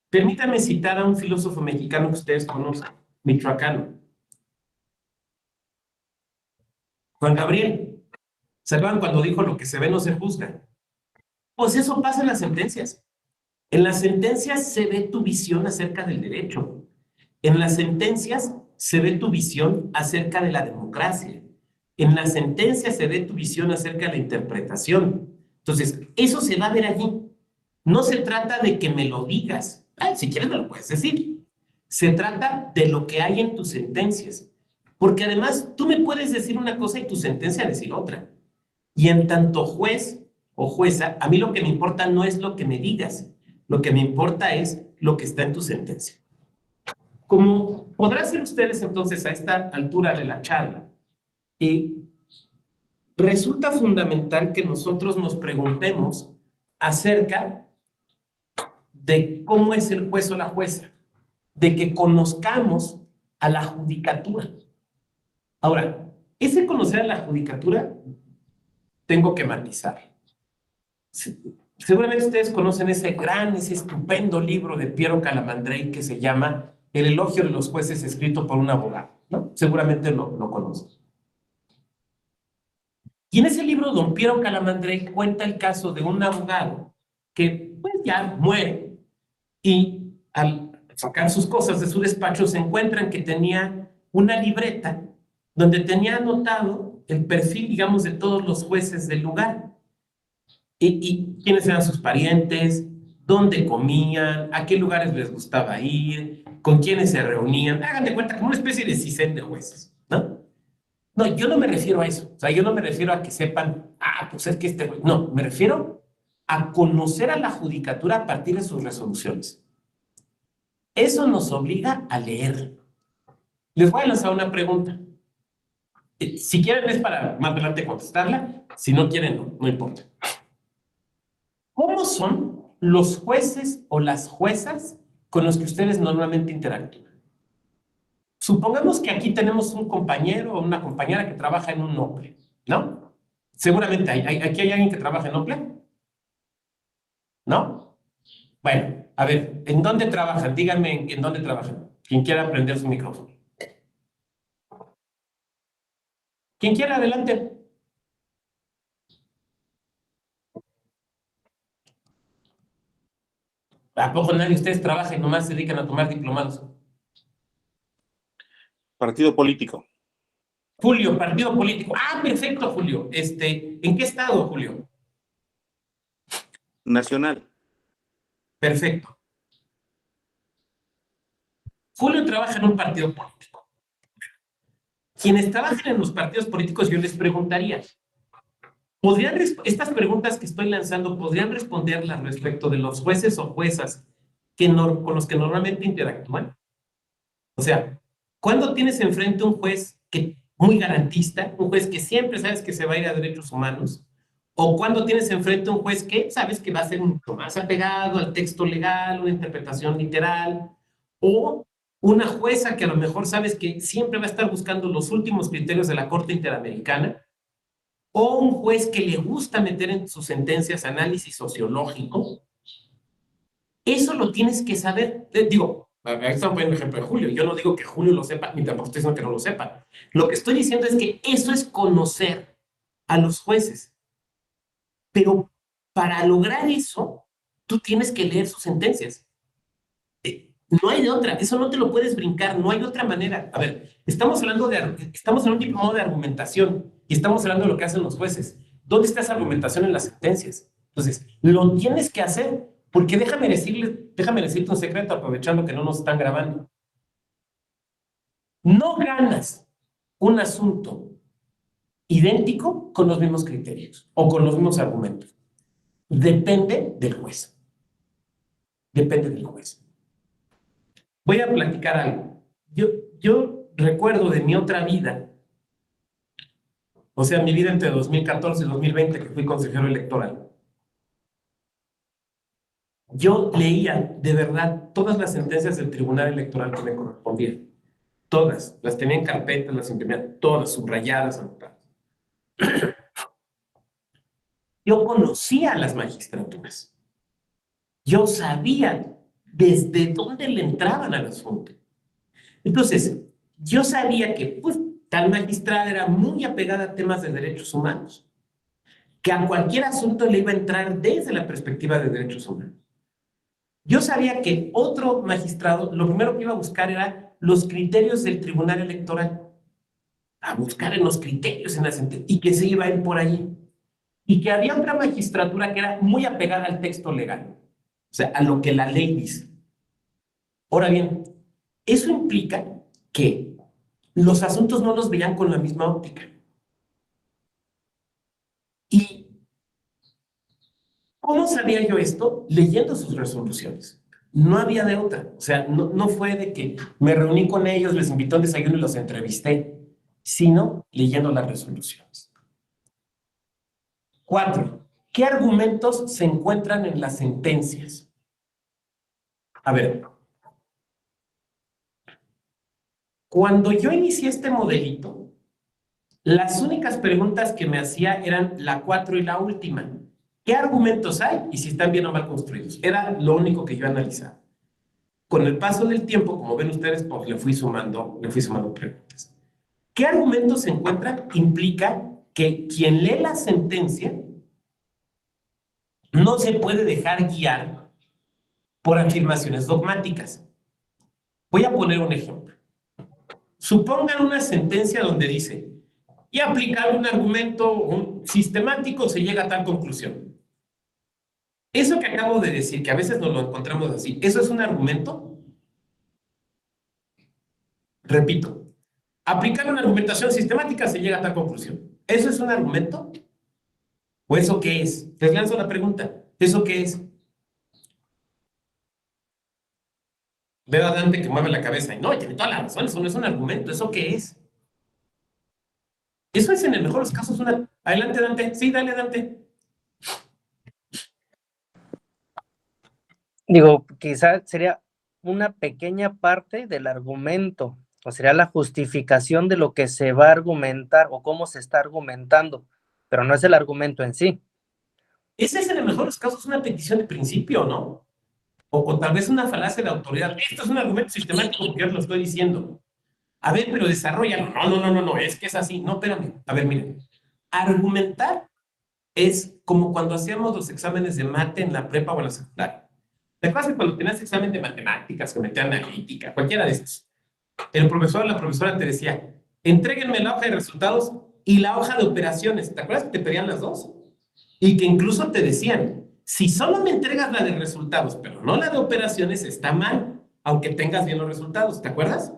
Permítame citar a un filósofo mexicano que ustedes conocen, michoacano, Juan Gabriel. ¿Se acuerdan cuando dijo lo que se ve no se juzga? Pues eso pasa en las sentencias. En las sentencias se ve tu visión acerca del derecho. En las sentencias se ve tu visión acerca de la democracia. En las sentencias se ve tu visión acerca de la interpretación. Entonces, eso se va a ver allí. No se trata de que me lo digas. Si quieres me lo puedes decir. Se trata de lo que hay en tus sentencias. Porque además tú me puedes decir una cosa y tu sentencia decir otra. Y en tanto juez o jueza, a mí lo que me importa no es lo que me digas. Lo que me importa es lo que está en tu sentencia. Como podrán ser ustedes entonces a esta altura de la charla, resulta fundamental que nosotros nos preguntemos acerca de cómo es el juez o la jueza, de que conozcamos a la judicatura. Ahora, ese conocer a la judicatura, tengo que matizar. Seguramente ustedes conocen ese estupendo libro de Piero Calamandrei que se llama El elogio de los jueces, escrito por un abogado, ¿no? Seguramente lo conocen. Y en ese libro, don Piero Calamandrei cuenta el caso de un abogado que pues ya muere y al sacar sus cosas de su despacho se encuentran que tenía una libreta donde tenía anotado el perfil, digamos, de todos los jueces del lugar. Y quiénes eran sus parientes, dónde comían, a qué lugares les gustaba ir, con quiénes se reunían. Hagan de cuenta como una especie de CISEN de jueces, ¿no? No, yo no me refiero a eso. O sea, yo no me refiero a que sepan, pues es que este güey. No, me refiero a conocer a la judicatura a partir de sus resoluciones. Eso nos obliga a leer. Les voy a lanzar una pregunta. Si quieren es para más adelante contestarla. Si no quieren, no importa. ¿Cómo son los jueces o las juezas con los que ustedes normalmente interactúan? Supongamos que aquí tenemos un compañero o una compañera que trabaja en un NOPLE, ¿no? Seguramente aquí hay alguien que trabaja en NOPLE, ¿no? Bueno, a ver, ¿en dónde trabajan? Díganme en dónde trabajan. Quien quiera prender su micrófono. Quien quiera, adelante. ¿A poco nadie de ustedes trabaja y nomás se dedican a tomar diplomados? Partido político. Julio, partido político. Perfecto, Julio. ¿En qué estado, Julio? Nacional. Perfecto. Julio trabaja en un partido político. Quienes trabajan en los partidos políticos, yo les preguntaría, estas preguntas que estoy lanzando, ¿podrían responderlas respecto de los jueces o juezas con los que normalmente interactúan? O sea, ¿cuándo tienes enfrente un juez muy garantista, un juez que siempre sabes que se va a ir a derechos humanos? ¿O cuándo tienes enfrente un juez que sabes que va a ser mucho más apegado al texto legal, una interpretación literal? ¿O una jueza que a lo mejor sabes que siempre va a estar buscando los últimos criterios de la Corte Interamericana? ¿O un juez que le gusta meter en sus sentencias análisis sociológico? Eso lo tienes que saber. Digo, ahí está un buen ejemplo de Julio. Yo no digo que Julio lo sepa, ni tampoco estoy diciendo que no lo sepa. Lo que estoy diciendo es que eso es conocer a los jueces. Pero para lograr eso, tú tienes que leer sus sentencias. No hay de otra, eso no te lo puedes brincar, no hay otra manera. A ver, estamos en un tipo de argumentación y estamos hablando de lo que hacen los jueces. ¿Dónde está esa argumentación en las sentencias? Entonces, lo tienes que hacer, porque déjame decirte un secreto, aprovechando que no nos están grabando. No ganas un asunto idéntico con los mismos criterios o con los mismos argumentos. Depende del juez. Depende del juez. Voy a platicar algo. Yo recuerdo de mi otra vida, o sea, mi vida entre 2014 y 2020, que fui consejero electoral. Yo leía de verdad todas las sentencias del Tribunal Electoral que me correspondían. Todas. Las tenía en carpetas, las imprimía todas, subrayadas, anotadas. Yo conocía a las magistraturas. Yo sabía desde dónde le entraban al asunto. Entonces, yo sabía que pues, tal magistrada era muy apegada a temas de derechos humanos, que a cualquier asunto le iba a entrar desde la perspectiva de derechos humanos. Yo sabía que otro magistrado, lo primero que iba a buscar era los criterios del Tribunal Electoral, a buscar en los criterios en la sentencia, y que se iba a ir por allí. Y que había otra magistratura que era muy apegada al texto legal, o sea, a lo que la ley dice. Ahora bien, eso implica que los asuntos no los veían con la misma óptica. ¿Y cómo sabía yo esto? Leyendo sus resoluciones. No había de otra. O sea, no fue de que me reuní con ellos, les invité a un desayuno y los entrevisté, sino leyendo las resoluciones. 4. ¿Qué argumentos se encuentran en las sentencias? A ver, cuando yo inicié este modelito, las únicas preguntas que me hacía eran la 4 y la última. ¿Qué argumentos hay y si están bien o mal construidos? Era lo único que yo analizaba. Con el paso del tiempo, como ven ustedes, pues le fui sumando preguntas. ¿Qué argumentos se encuentran? Implica que quien lee la sentencia no se puede dejar guiar por afirmaciones dogmáticas. Voy a poner un ejemplo. Supongan una sentencia donde dice, y aplicar un argumento sistemático se llega a tal conclusión. Eso que acabo de decir, que a veces nos lo encontramos así, ¿eso es un argumento? Repito, aplicar una argumentación sistemática se llega a tal conclusión. ¿Eso es un argumento? ¿O eso qué es? Les lanzo la pregunta. ¿Eso qué es? Veo a Dante que mueve la cabeza y no, tiene toda la razón, eso no es un argumento. ¿Eso qué es? Eso es en el mejor de los casos una... Adelante, Dante. Sí, dale, Dante. Digo, quizás sería una pequeña parte del argumento, o sería la justificación de lo que se va a argumentar o cómo se está argumentando, pero no es el argumento en sí. Ese es en el mejor de los casos una petición de principio, ¿no? O tal vez una falacia de autoridad. Esto es un argumento sistemático porque yo os lo estoy diciendo. A ver, pero desarrolla. No, es que es así. No, espérame. A ver, miren. Argumentar es como cuando hacíamos los exámenes de mate en la prepa o en la secundaria. ¿Te acuerdas que cuando tenías examen de matemáticas, geometría analítica, cualquiera de estos? El profesor o la profesora te decía, entréguenme la hoja de resultados y la hoja de operaciones. ¿Te acuerdas que te pedían las dos? Y que incluso te decían, si solo me entregas la de resultados, pero no la de operaciones, está mal, aunque tengas bien los resultados. ¿Te acuerdas?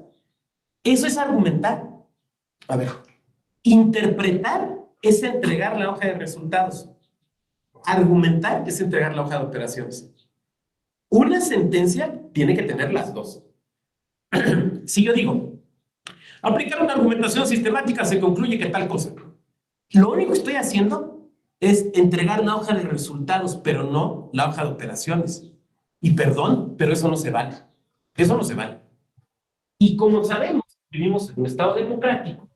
Eso es argumentar. A ver, interpretar es entregar la hoja de resultados. Argumentar es entregar la hoja de operaciones. Una sentencia tiene que tener las dos. Si yo digo, aplicar una argumentación sistemática se concluye que tal cosa. Lo único que estoy haciendo es entregar la hoja de resultados, pero no la hoja de operaciones. Y perdón, pero eso no se vale. Eso no se vale. Y como sabemos, vivimos en un estado democrático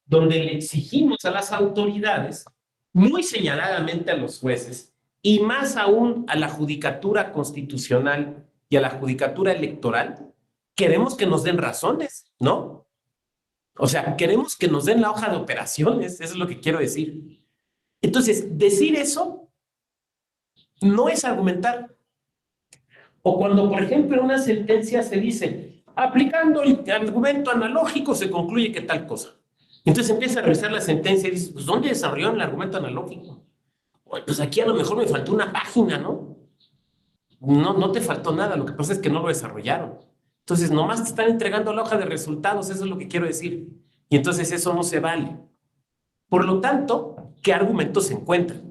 donde le exigimos a las autoridades, muy señaladamente a los jueces, y más aún a la judicatura constitucional y a la judicatura electoral, queremos que nos den razones, ¿no? O sea, queremos que nos den la hoja de operaciones, eso es lo que quiero decir. Entonces, decir eso no es argumentar. O cuando, por ejemplo, en una sentencia se dice, aplicando el argumento analógico se concluye que tal cosa. Entonces empieza a revisar la sentencia y dice, pues, ¿dónde desarrollaron el argumento analógico? Pues aquí a lo mejor me faltó una página, ¿no? No te faltó nada, lo que pasa es que no lo desarrollaron. Entonces, nomás te están entregando la hoja de resultados, eso es lo que quiero decir. Y entonces eso no se vale. Por lo tanto, ¿qué argumentos se encuentran?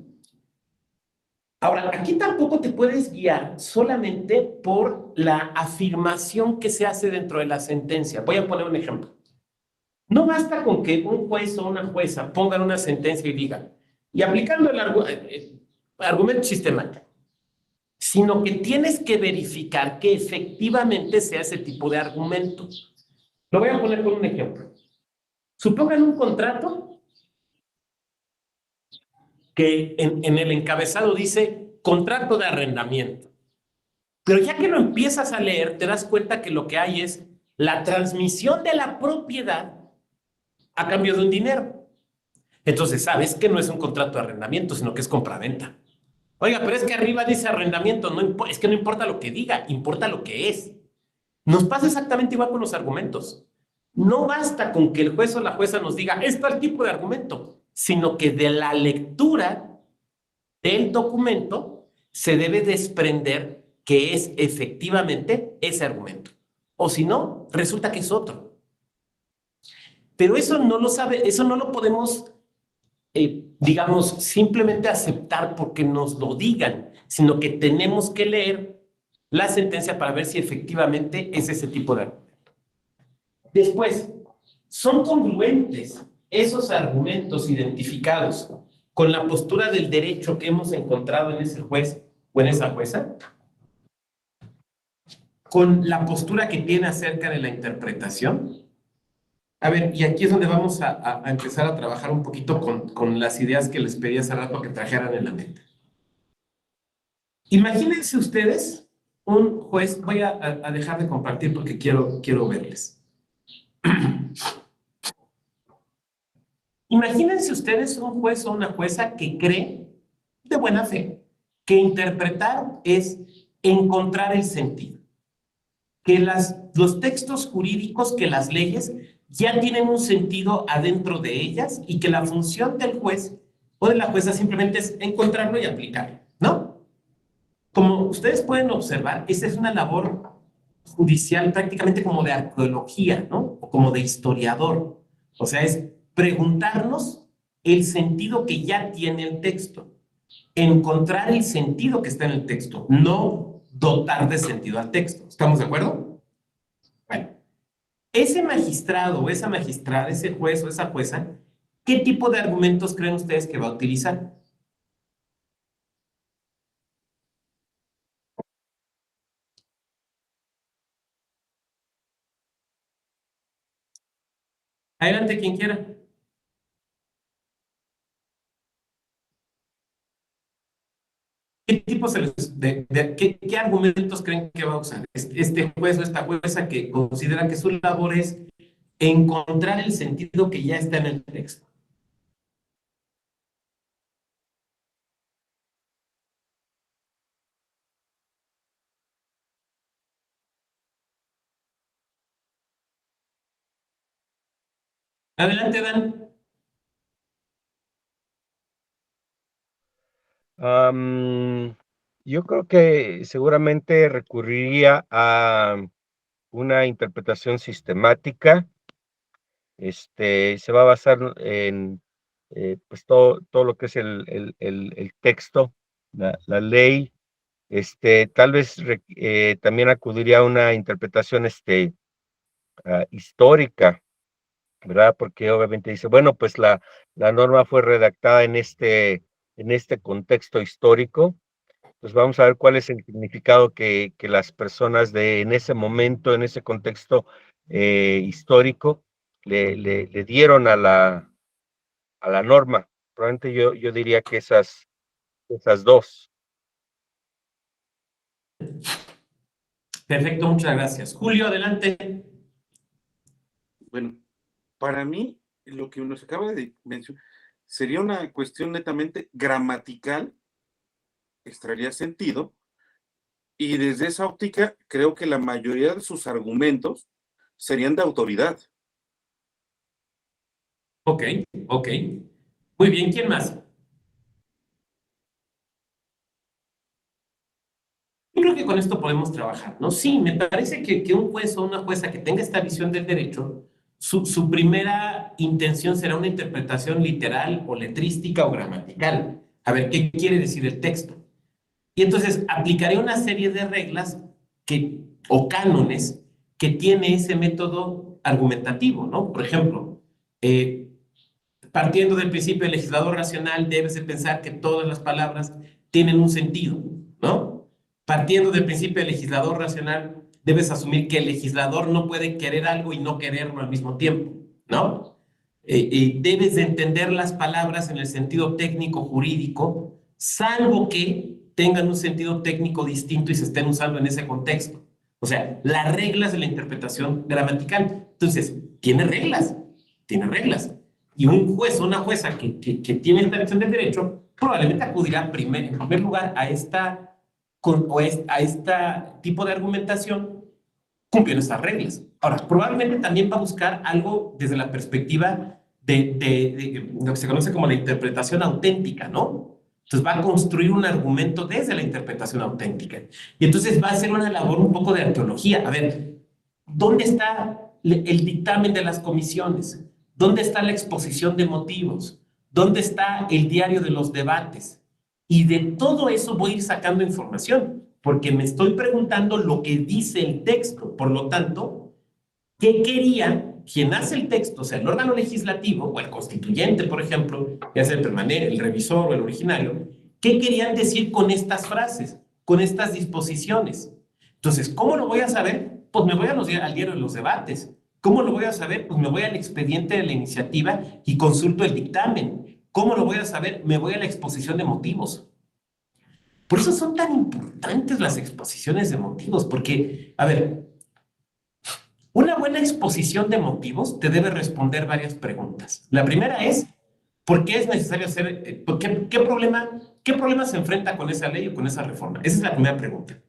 Ahora, aquí tampoco te puedes guiar solamente por la afirmación que se hace dentro de la sentencia. Voy a poner un ejemplo. No basta con que un juez o una jueza pongan una sentencia y digan, y aplicando el argumento sistemático, sino que tienes que verificar que efectivamente sea ese tipo de argumento. Lo voy a poner con un ejemplo. Supongan un contrato que en el encabezado dice contrato de arrendamiento. Pero ya que lo empiezas a leer, te das cuenta que lo que hay es la transmisión de la propiedad a cambio de un dinero. Entonces sabes que no es un contrato de arrendamiento, sino que es compraventa. Oiga, pero es que arriba dice arrendamiento, no, es que no importa lo que diga, importa lo que es. Nos pasa exactamente igual con los argumentos. No basta con que el juez o la jueza nos diga, es tal tipo de argumento, sino que de la lectura del documento se debe desprender que es efectivamente ese argumento. O si no, resulta que es otro. Pero eso no lo sabe, eso no lo podemos, digamos, simplemente aceptar porque nos lo digan, sino que tenemos que leer la sentencia para ver si efectivamente es ese tipo de argumento. Después, ¿son congruentes esos argumentos identificados con la postura del derecho que hemos encontrado en ese juez o en esa jueza? ¿Con la postura que tiene acerca de la interpretación? A ver, y aquí es donde vamos a empezar a trabajar un poquito con las ideas que les pedí hace rato que trajeran en la mente. Imagínense ustedes un juez, voy a dejar de compartir porque quiero verles. Imagínense ustedes un juez o una jueza que cree de buena fe que interpretar es encontrar el sentido, que los textos jurídicos, que las leyes ya tienen un sentido adentro de ellas y que la función del juez o de la jueza simplemente es encontrarlo y aplicarlo, ¿no? Como ustedes pueden observar, esa es una labor judicial prácticamente como de arqueología, ¿no? O como de historiador. O sea, es preguntarnos el sentido que ya tiene el texto, encontrar el sentido que está en el texto, no dotar de sentido al texto. ¿Estamos de acuerdo? Bueno, ese magistrado o esa magistrada, ese juez o esa jueza, ¿qué tipo de argumentos creen ustedes que va a utilizar? Adelante, quien quiera. ¿Qué tipos qué argumentos creen que va a usar este juez o esta jueza que considera que su labor es encontrar el sentido que ya está en el texto? Adelante, Dan. Yo creo que seguramente recurriría a una interpretación sistemática. Se va a basar en pues todo lo que es el texto, la ley. Tal vez también acudiría a una interpretación histórica, ¿verdad? Porque obviamente dice, bueno, pues la norma fue redactada en este contexto histórico. Pues vamos a ver cuál es el significado que las personas en ese momento, en ese contexto histórico, le dieron a la norma. Probablemente yo diría que esas dos. Perfecto, muchas gracias. Julio, adelante. Bueno, para mí, lo que nos acaba de mencionar sería una cuestión netamente gramatical, extraería sentido, y desde esa óptica creo que la mayoría de sus argumentos serían de autoridad. Ok, ok. Muy bien, ¿quién más? Yo creo que con esto podemos trabajar, ¿no? Sí, me parece que un juez o una jueza que tenga esta visión del derecho, su primera intención será una interpretación literal o letrística o gramatical. A ver, ¿qué quiere decir el texto? Y entonces aplicaré una serie de reglas o cánones que tiene ese método argumentativo, ¿no? Por ejemplo, eh, partiendo del principio del legislador racional, debes de pensar que todas las palabras tienen un sentido, ¿no? Partiendo del principio del legislador racional, debes asumir que el legislador no puede querer algo y no quererlo al mismo tiempo, ¿no? Debes de entender las palabras en el sentido técnico jurídico, salvo que tengan un sentido técnico distinto y se estén usando en ese contexto. O sea, las reglas de la interpretación gramatical. Entonces, tiene reglas. Y un juez o una jueza que tiene esta lección del derecho probablemente acudirá en primer lugar a a este tipo de argumentación cumpliendo estas reglas. Ahora, probablemente también va a buscar algo desde la perspectiva de lo que se conoce como la interpretación auténtica, ¿no? Entonces va a construir un argumento desde la interpretación auténtica. Y entonces va a hacer una labor un poco de arqueología. A ver, ¿dónde está el dictamen de las comisiones? ¿Dónde está la exposición de motivos? ¿Dónde está el diario de los debates? Y de todo eso voy a ir sacando información, porque me estoy preguntando lo que dice el texto. Por lo tanto, ¿qué quería quien hace el texto, o sea, el órgano legislativo o el constituyente, por ejemplo, ya sea el permanente, el revisor o el originario? ¿Qué querían decir con estas frases, con estas disposiciones? Entonces, ¿cómo lo voy a saber? Pues me voy al diario de los debates. ¿Cómo lo voy a saber? Pues me voy al expediente de la iniciativa y consulto el dictamen. ¿Cómo lo voy a saber? Me voy a la exposición de motivos. Por eso son tan importantes las exposiciones de motivos, porque, a ver, una buena exposición de motivos te debe responder varias preguntas. La primera es, ¿por qué es necesario hacer, qué problema se enfrenta con esa ley o con esa reforma? Esa es la primera pregunta.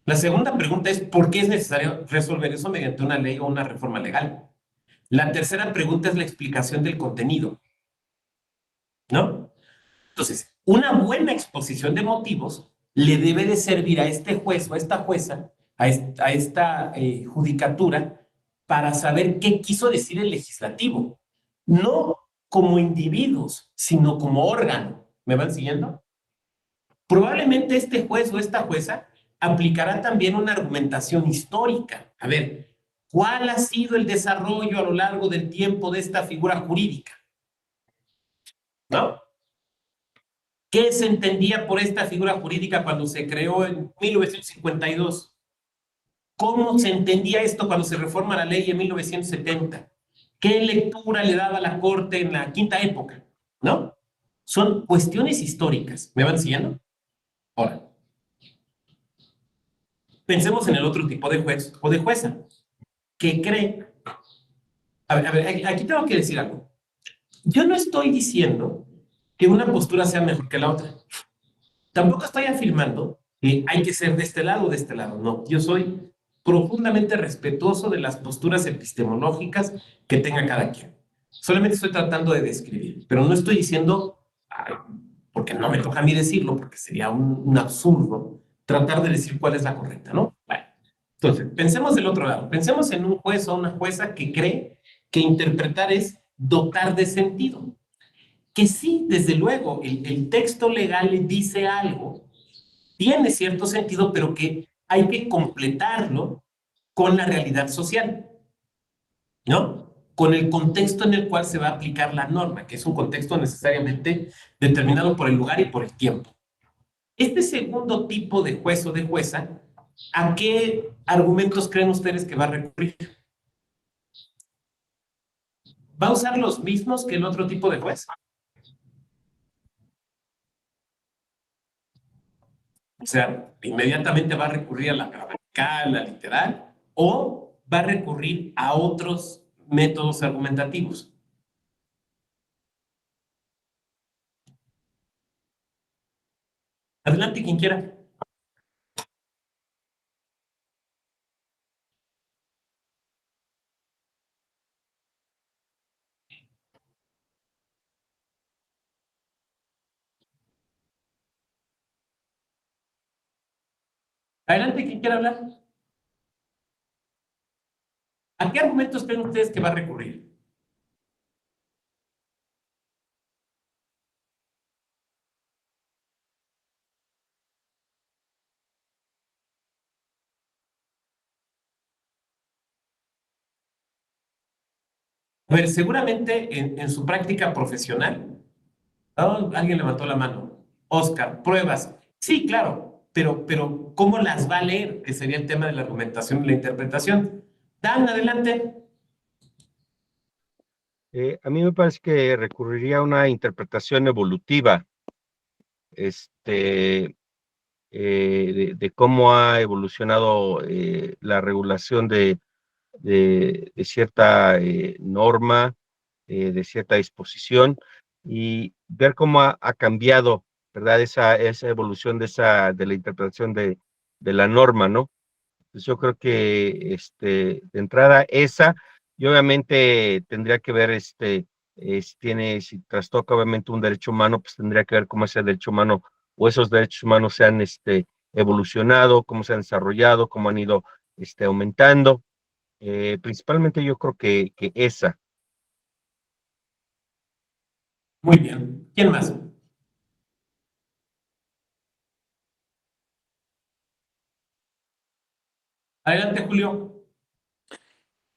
La segunda pregunta es, ¿por qué es necesario resolver eso mediante una ley o una reforma legal? La tercera pregunta es la explicación del contenido, ¿no? Entonces, una buena exposición de motivos le debe de servir a este juez o a esta jueza, a esta judicatura, para saber qué quiso decir el legislativo. No como individuos, sino como órgano. ¿Me van siguiendo? Probablemente este juez o esta jueza aplicará también una argumentación histórica. A ver, ¿cuál ha sido el desarrollo a lo largo del tiempo de esta figura jurídica? ¿No? ¿Qué se entendía por esta figura jurídica cuando se creó en 1952? ¿Cómo se entendía esto cuando se reforma la ley en 1970? ¿Qué lectura le daba la Corte en la quinta época? ¿No? Son cuestiones históricas. ¿Me van siguiendo? Ahora, pensemos en el otro tipo de juez o de jueza que cree. A ver, aquí tengo que decir algo. Yo no estoy diciendo que una postura sea mejor que la otra. Tampoco estoy afirmando que hay que ser de este lado o de este lado. No, yo soy profundamente respetuoso de las posturas epistemológicas que tenga cada quien. Solamente estoy tratando de describir, pero no estoy diciendo, ay, porque no me toca a mí decirlo, porque sería un absurdo tratar de decir cuál es la correcta, ¿no? Bueno, entonces, pensemos del otro lado. Pensemos en un juez o una jueza que cree que interpretar es dotar de sentido. Que sí, desde luego, el texto legal le dice algo, tiene cierto sentido, pero que hay que completarlo con la realidad social, ¿no? Con el contexto en el cual se va a aplicar la norma, que es un contexto necesariamente determinado por el lugar y por el tiempo. Este segundo tipo de juez o de jueza, ¿a qué argumentos creen ustedes que va a recurrir? ¿Va a usar los mismos que el otro tipo de juez? O sea, inmediatamente va a recurrir a la gramatical, la literal, o va a recurrir a otros métodos argumentativos. Adelante, quien quiera. Adelante, quien quiera hablar. ¿A qué argumentos creen ustedes que va a recurrir? A ver, seguramente en su práctica profesional, ¿no? Alguien levantó la mano. Oscar, pruebas. Sí, claro, pero ¿cómo las va a leer? Que sería el tema de la argumentación y la interpretación. Dan, adelante. A mí me parece que recurriría a una interpretación evolutiva, este, de cómo ha evolucionado la regulación de cierta norma, de cierta disposición, y ver cómo ha cambiado, ¿verdad? Esa evolución de la interpretación de la norma, ¿no? Entonces yo creo que de entrada esa, y obviamente tendría que ver si trastoca obviamente un derecho humano, pues tendría que ver cómo ese derecho humano o esos derechos humanos se han evolucionado, cómo se han desarrollado, cómo han ido aumentando. Principalmente yo creo que esa. Muy bien. ¿Quién más? Adelante, Julio.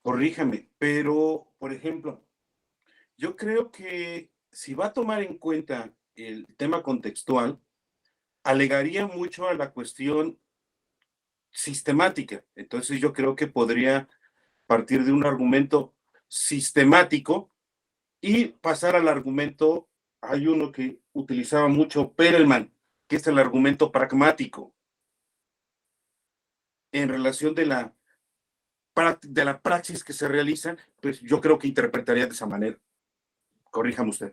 Corríjame, pero, por ejemplo, yo creo que si va a tomar en cuenta el tema contextual, alegaría mucho a la cuestión sistemática. Entonces yo creo que podría partir de un argumento sistemático y pasar al argumento, hay uno que utilizaba mucho Perelman, que es el argumento pragmático en relación de la praxis que se realiza, pues yo creo que interpretaría de esa manera. Corríjame usted.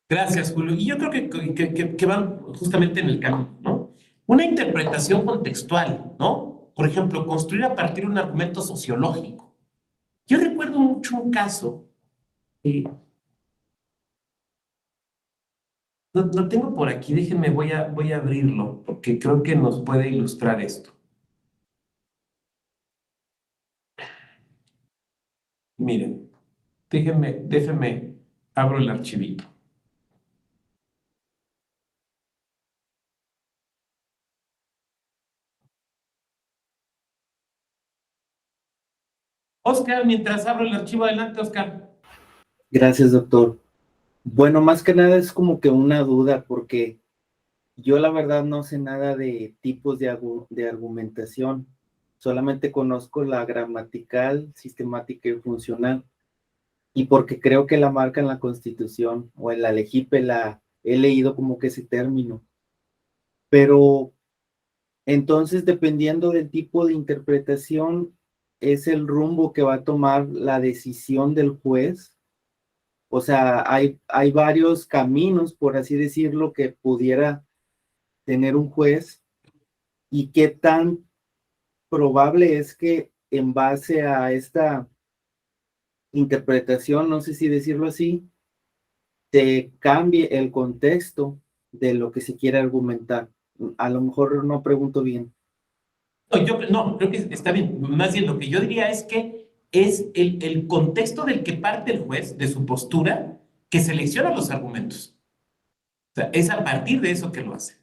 Gracias, Julio. Y yo creo que van justamente en el camino, ¿no? Una interpretación contextual, ¿no? Por ejemplo, construir a partir de un argumento sociológico. Yo recuerdo mucho un caso, lo tengo por aquí, déjenme, voy a abrirlo, porque creo que nos puede ilustrar esto. Miren, déjenme, abro el archivito. Oscar, mientras abro el archivo, adelante, Oscar. Gracias, doctor. Bueno, más que nada es como que una duda, porque yo la verdad no sé nada de tipos de argumentación. Solamente conozco la gramatical, sistemática y funcional. Y porque creo que la marca en la Constitución o en la LEGIPE la he leído como que ese término. Pero entonces, dependiendo del tipo de interpretación, es el rumbo que va a tomar la decisión del juez. O sea, hay varios caminos, por así decirlo, que pudiera tener un juez, y qué tan probable es que en base a esta interpretación, no sé si decirlo así, te cambie el contexto de lo que se quiere argumentar. A lo mejor no pregunto bien. No, creo que está bien. Más bien lo que yo diría es que es el contexto del que parte el juez, de su postura, que selecciona los argumentos. O sea, es a partir de eso que lo hace.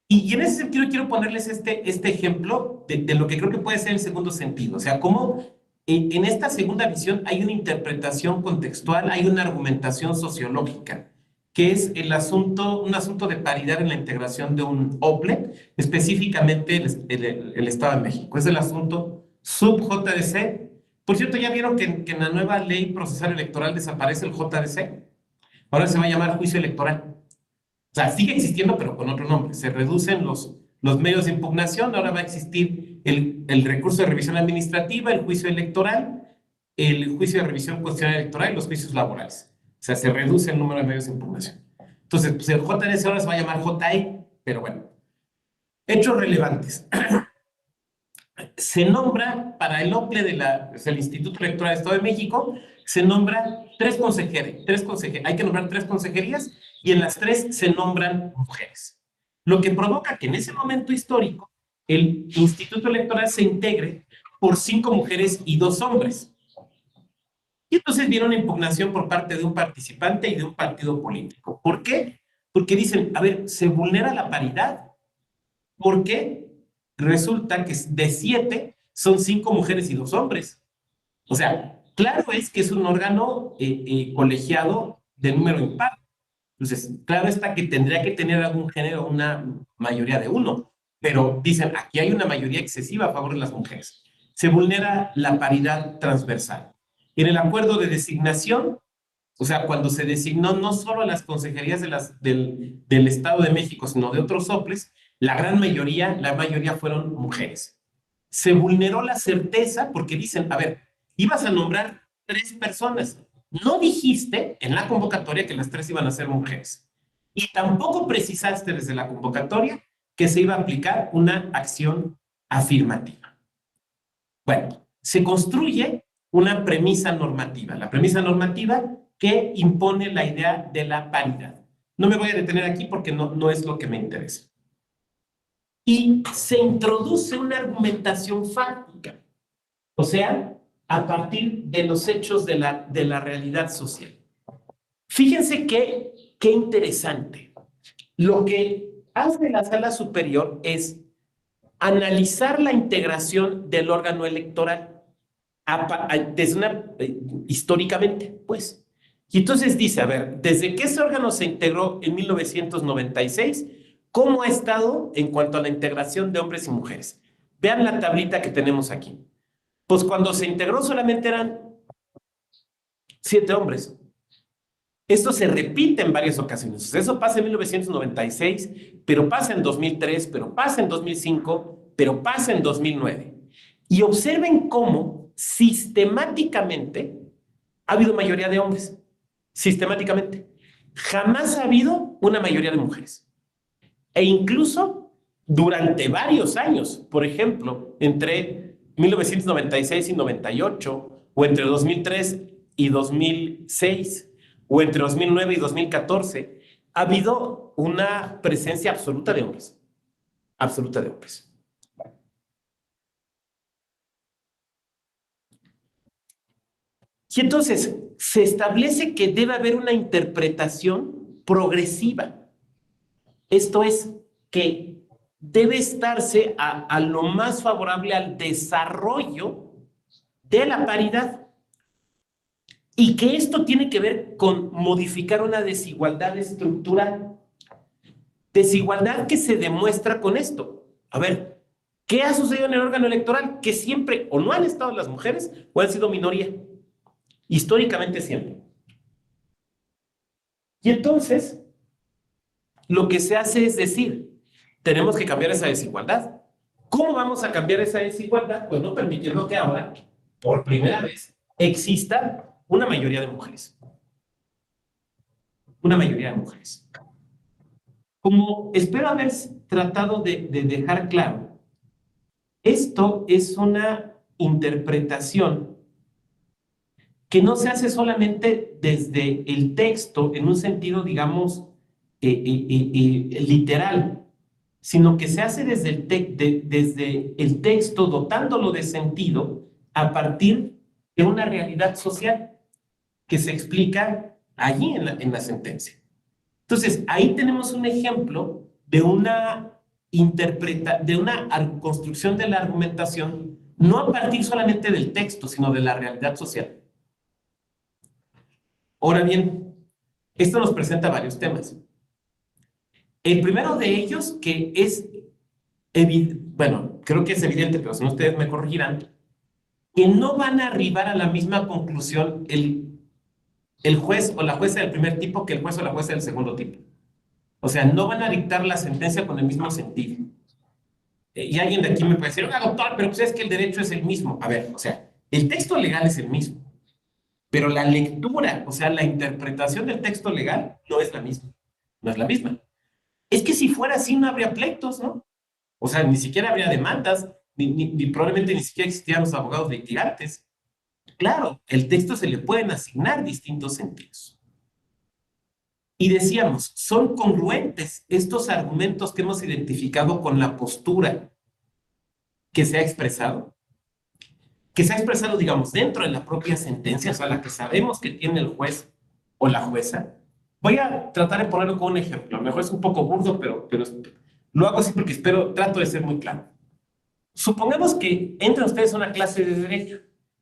Y en ese sentido quiero ponerles este ejemplo de lo que creo que puede ser el segundo sentido. O sea, cómo en esta segunda visión hay una interpretación contextual, hay una argumentación sociológica, que es un asunto de paridad en la integración de un OPLE, específicamente el Estado de México. Es el asunto sub-JDC. Por cierto, ¿ya vieron que en la nueva ley procesal electoral desaparece el JDC? Ahora se va a llamar juicio electoral. O sea, sigue existiendo, pero con otro nombre. Se reducen los medios de impugnación. Ahora va a existir el recurso de revisión administrativa, el juicio electoral, el juicio de revisión constitucional electoral y los juicios laborales. O sea, se reduce el número de medios de impugnación. Entonces, pues el JDC ahora se va a llamar JE, pero bueno. Hechos relevantes. Se nombra para el OPLE del Instituto Electoral del Estado de México, se nombra tres consejeros. Hay que nombrar 3 consejerías y en las 3 se nombran mujeres. Lo que provoca que en ese momento histórico el Instituto Electoral se integre por 5 mujeres y 2 hombres. Y entonces viene una impugnación por parte de un participante y de un partido político. ¿Por qué? Porque dicen, a ver, se vulnera la paridad. Porque resulta que de 7 son 5 mujeres y 2 hombres. O sea, claro es que es un órgano colegiado de número impar. Entonces, claro está que tendría que tener algún género, una mayoría de 1. Pero dicen, aquí hay una mayoría excesiva a favor de las mujeres. Se vulnera la paridad transversal. En el acuerdo de designación, o sea, cuando se designó no solo a las consejerías del Estado de México, sino de otros soples, la mayoría fueron mujeres. Se vulneró la certeza porque dicen, a ver, ibas a nombrar 3 personas. No dijiste en la convocatoria que las 3 iban a ser mujeres. Y tampoco precisaste desde la convocatoria que se iba a aplicar una acción afirmativa. Bueno, se construye una premisa normativa. La premisa normativa que impone la idea de la paridad. No me voy a detener aquí porque no es lo que me interesa. Y se introduce una argumentación fáctica, o sea, a partir de los hechos de la realidad social. Fíjense qué interesante. Lo que hace la Sala Superior es analizar la integración del órgano electoral históricamente, pues. Y entonces dice, a ver, desde que ese órgano se integró en 1996, ¿cómo ha estado en cuanto a la integración de hombres y mujeres? Vean la tablita que tenemos aquí. Pues cuando se integró solamente eran 7 hombres. Esto se repite en varias ocasiones. Eso pasa en 1996, pero pasa en 2003, pero pasa en 2005, pero pasa en 2009. Y observen cómo sistemáticamente ha habido mayoría de hombres. Sistemáticamente. Jamás ha habido una mayoría de mujeres. E incluso durante varios años, por ejemplo, entre 1996 y 98, o entre 2003 y 2006, o entre 2009 y 2014, ha habido una presencia absoluta de hombres. Absoluta de hombres. Y entonces se establece que debe haber una interpretación progresiva. Esto es, que debe estarse a lo más favorable al desarrollo de la paridad. Y que esto tiene que ver con modificar una desigualdad estructural. Desigualdad que se demuestra con esto. A ver, ¿qué ha sucedido en el órgano electoral? Que siempre o no han estado las mujeres o han sido minoría. Históricamente siempre. Y entonces, lo que se hace es decir, tenemos que cambiar esa desigualdad. ¿Cómo vamos a cambiar esa desigualdad? Pues no permitiendo que ahora, por primera vez, exista una mayoría de mujeres. Una mayoría de mujeres. Como espero haber tratado de dejar claro, esto es una interpretación que no se hace solamente desde el texto en un sentido, digamos, literal, sino que se hace desde el texto, dotándolo de sentido a partir de una realidad social que se explica allí en la sentencia. Entonces, ahí tenemos un ejemplo de una construcción de la argumentación, no a partir solamente del texto, sino de la realidad social. Ahora bien, esto nos presenta varios temas. El primero de ellos, que es, bueno, creo que es evidente, pero si no ustedes me corregirán, que no van a arribar a la misma conclusión el juez o la jueza del primer tipo que el juez o la jueza del segundo tipo. O sea, no van a dictar la sentencia con el mismo sentido. Y alguien de aquí me puede decir, oiga, doctor, pero pues es que el derecho es el mismo. A ver, o sea, el texto legal es el mismo, pero la lectura, o sea, la interpretación del texto legal no es la misma. No es la misma. Es que si fuera así no habría pleitos, ¿no? O sea, ni siquiera habría demandas, ni probablemente ni siquiera existían los abogados litigantes. Claro, el texto se le pueden asignar distintos sentidos. Y decíamos, son congruentes estos argumentos que hemos identificado con la postura que se ha expresado. que se ha expresado, digamos, dentro de la propia sentencia, o sea, la que sabemos que tiene el juez o la jueza. Voy a tratar de ponerlo con un ejemplo. A lo mejor es un poco burdo, pero lo hago así porque trato de ser muy claro. Supongamos que entran ustedes a una clase de derecho.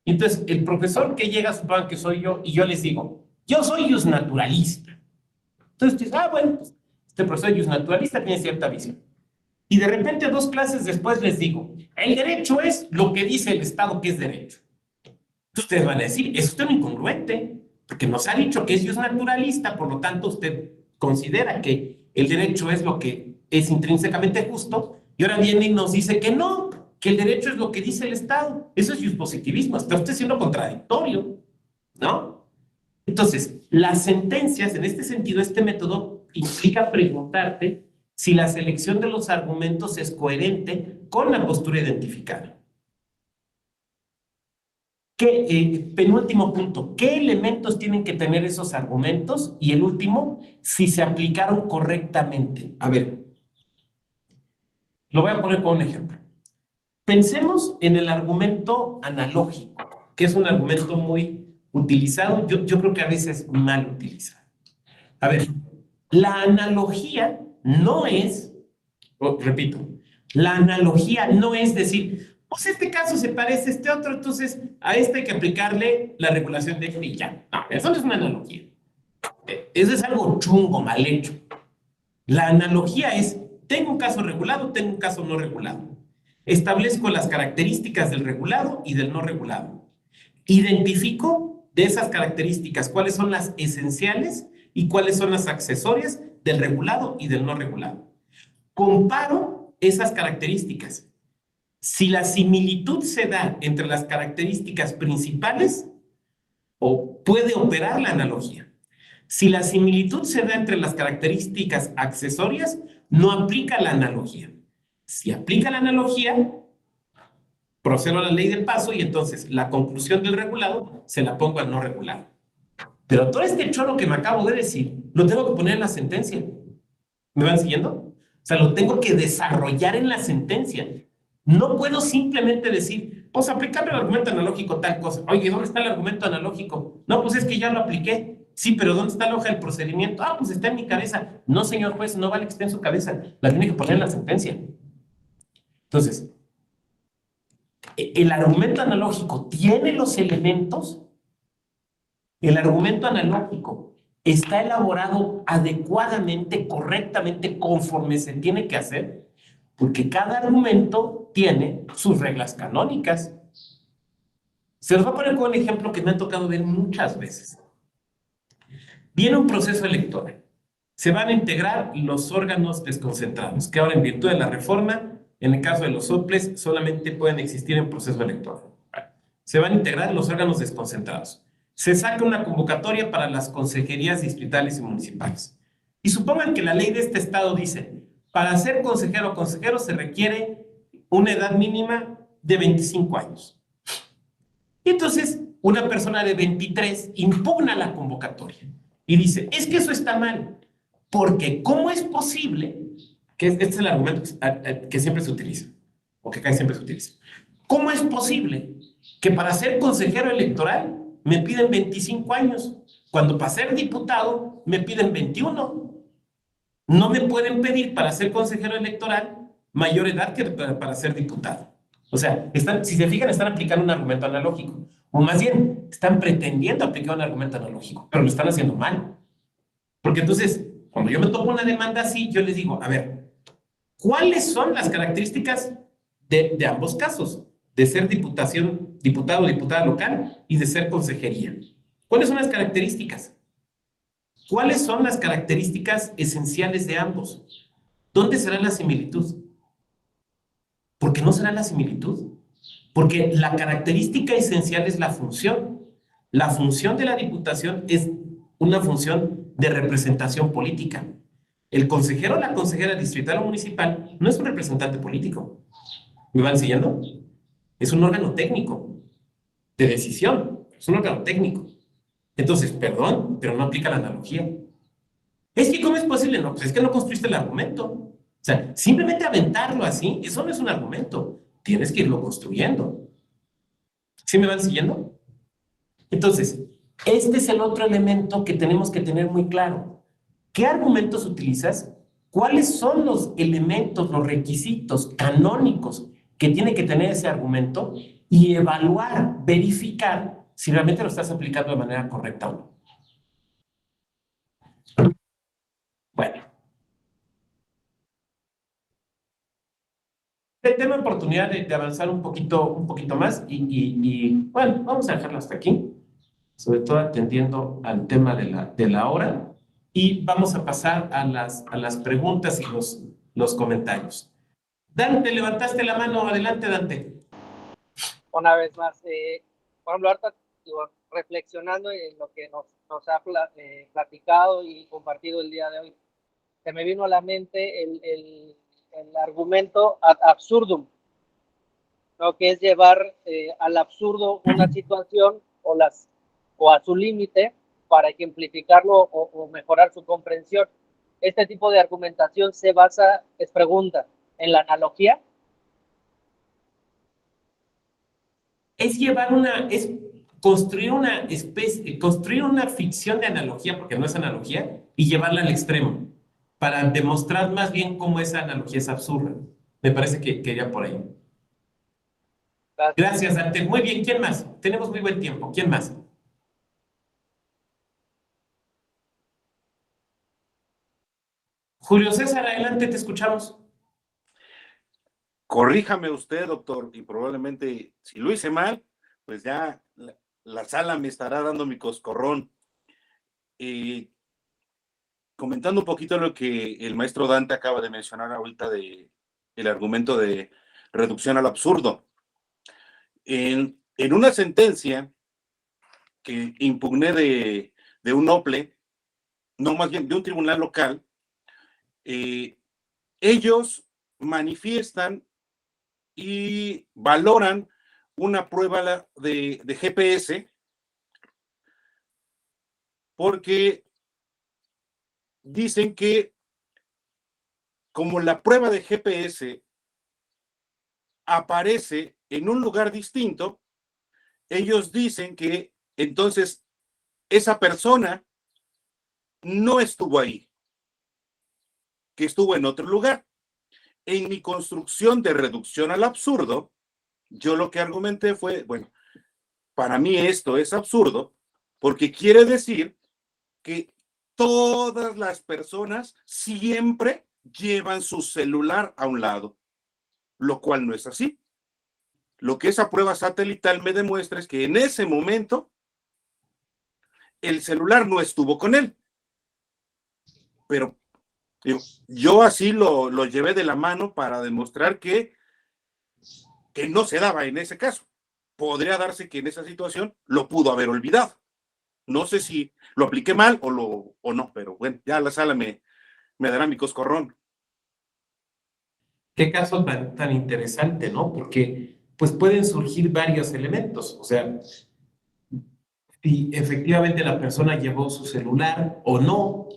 Y entonces, el profesor que llega, supongan que soy yo, y yo les digo, yo soy justnaturalista. Entonces, ustedes, bueno, pues, este profesor justnaturalista tiene cierta visión. Y de repente, 2 clases después les digo, el derecho es lo que dice el Estado que es derecho. Entonces, ustedes van a decir, es usted un incongruente, porque nos ha dicho que es justnaturalista, por lo tanto, usted considera que el derecho es lo que es intrínsecamente justo, y ahora viene y nos dice que no, que el derecho es lo que dice el Estado. Eso es positivismo, está usted siendo contradictorio, ¿no? Entonces, las sentencias, en este sentido, este método implica preguntarte si la selección de los argumentos es coherente con la postura identificada. Penúltimo punto, ¿qué elementos tienen que tener esos argumentos? Y el último, si se aplicaron correctamente. A ver, lo voy a poner con un ejemplo. Pensemos en el argumento analógico, que es un argumento muy utilizado, yo creo que a veces mal utilizado. A ver, la analogía no es, repito, la analogía no es decir, pues este caso se parece a este otro, entonces a este hay que aplicarle la regulación de este y ya. No, eso no es una analogía. Eso es algo chungo, mal hecho. La analogía es, tengo un caso regulado, tengo un caso no regulado. Establezco las características del regulado y del no regulado. Identifico de esas características cuáles son las esenciales y cuáles son las accesorias del regulado y del no regulado. Comparo esas características. Si la similitud se da entre las características principales, o puede operar la analogía. Si la similitud se da entre las características accesorias, no aplica la analogía. Si aplica la analogía, procedo a la ley del paso y entonces la conclusión del regulado se la pongo al no regulado. Pero todo este choro que me acabo de decir, lo tengo que poner en la sentencia. ¿Me van siguiendo? O sea, lo tengo que desarrollar en la sentencia. No puedo simplemente decir, pues aplicarle el argumento analógico tal cosa. Oye, ¿dónde está el argumento analógico? No, pues es que ya lo apliqué. Sí, pero ¿dónde está la hoja del procedimiento? Pues está en mi cabeza. No, señor juez, no vale que esté en su cabeza. La tiene que poner en la sentencia. Entonces, ¿el argumento analógico tiene los elementos? El argumento analógico está elaborado adecuadamente, correctamente, conforme se tiene que hacer, porque cada argumento tiene sus reglas canónicas. Se los voy a poner con un ejemplo que me ha tocado ver muchas veces. Viene un proceso electoral. Se van a integrar los órganos desconcentrados, que ahora en virtud de la reforma, en el caso de los soples, solamente pueden existir en proceso electoral. Se van a integrar los órganos desconcentrados. Se saca una convocatoria para las consejerías distritales y municipales. Y supongan que la ley de este estado dice, para ser consejero o consejero se requiere una edad mínima de 25 años. Y entonces, una persona de 23 impugna la convocatoria y dice, es que eso está mal, porque ¿cómo es posible? Que este es el argumento que siempre se utiliza, o que casi siempre se utiliza. ¿Cómo es posible que para ser consejero electoral me piden 25 años, cuando para ser diputado me piden 21? No me pueden pedir para ser consejero electoral mayor edad que para ser diputado. O sea, si se fijan, están aplicando un argumento analógico. O más bien, están pretendiendo aplicar un argumento analógico, pero lo están haciendo mal. Porque entonces, cuando yo me tomo una demanda así, yo les digo, a ver, ¿cuáles son las características de ambos casos? De ser diputado o diputada local y de ser consejería. ¿Cuáles son las características? ¿Cuáles son las características esenciales de ambos? ¿Dónde será la similitud? ¿Por qué no será la similitud? Porque la característica esencial es la función. La función de la diputación es una función de representación política. El consejero o la consejera distrital o municipal no es un representante político. ¿Me van siguiendo? Es un órgano técnico de decisión. Es un órgano técnico. Entonces, perdón, pero no aplica la analogía. Es que, ¿cómo es posible? No, pues es que no construiste el argumento. O sea, simplemente aventarlo así, eso no es un argumento. Tienes que irlo construyendo. ¿Sí me van siguiendo? Entonces, este es el otro elemento que tenemos que tener muy claro. ¿Qué argumentos utilizas? ¿Cuáles son los elementos, los requisitos canónicos que tiene que tener ese argumento? Y evaluar, verificar si realmente lo estás aplicando de manera correcta o no. Bueno. Tengo oportunidad de avanzar un poquito más bueno, vamos a dejarlo hasta aquí, sobre todo atendiendo al tema de la hora, y vamos a pasar a las preguntas y los comentarios. Dante, levantaste la mano, adelante, Dante. Una vez más, por ejemplo, ahorita reflexionando en lo que nos ha platicado y compartido el día de hoy, se me vino a la mente el argumento ad absurdum, ¿no? Que es llevar al absurdo una situación o a su límite para ejemplificarlo o mejorar su comprensión. Este tipo de argumentación se basa, es pregunta, en la analogía. Es construir construir una ficción de analogía, porque no es analogía, y llevarla al extremo, para demostrar más bien cómo esa analogía es absurda. Me parece que iría por ahí. Gracias, Dante. Muy bien, ¿quién más? Tenemos muy buen tiempo. ¿Quién más? Julio César, adelante, te escuchamos. Corríjame usted, doctor, y probablemente si lo hice mal, pues ya la sala me estará dando mi coscorrón. Comentando un poquito lo que el maestro Dante acaba de mencionar ahorita el argumento de reducción al absurdo. En una sentencia que impugné de un OPLE, no, más bien de un tribunal local, ellos manifiestan y valoran una prueba de GPS porque dicen que como la prueba de GPS aparece en un lugar distinto, ellos dicen que entonces esa persona no estuvo ahí, que estuvo en otro lugar. En mi construcción de reducción al absurdo, yo lo que argumenté fue, bueno, para mí esto es absurdo porque quiere decir que todas las personas siempre llevan su celular a un lado, lo cual no es así. Lo que esa prueba satelital me demuestra es que en ese momento el celular no estuvo con él. Pero yo así lo llevé de la mano para demostrar que no se daba en ese caso. Podría darse que en esa situación lo pudo haber olvidado. No sé si lo apliqué mal o no, pero bueno, ya la sala me dará mi coscorrón. Qué caso tan interesante, ¿no? Porque pues pueden surgir varios elementos. O sea, si efectivamente la persona llevó su celular o no,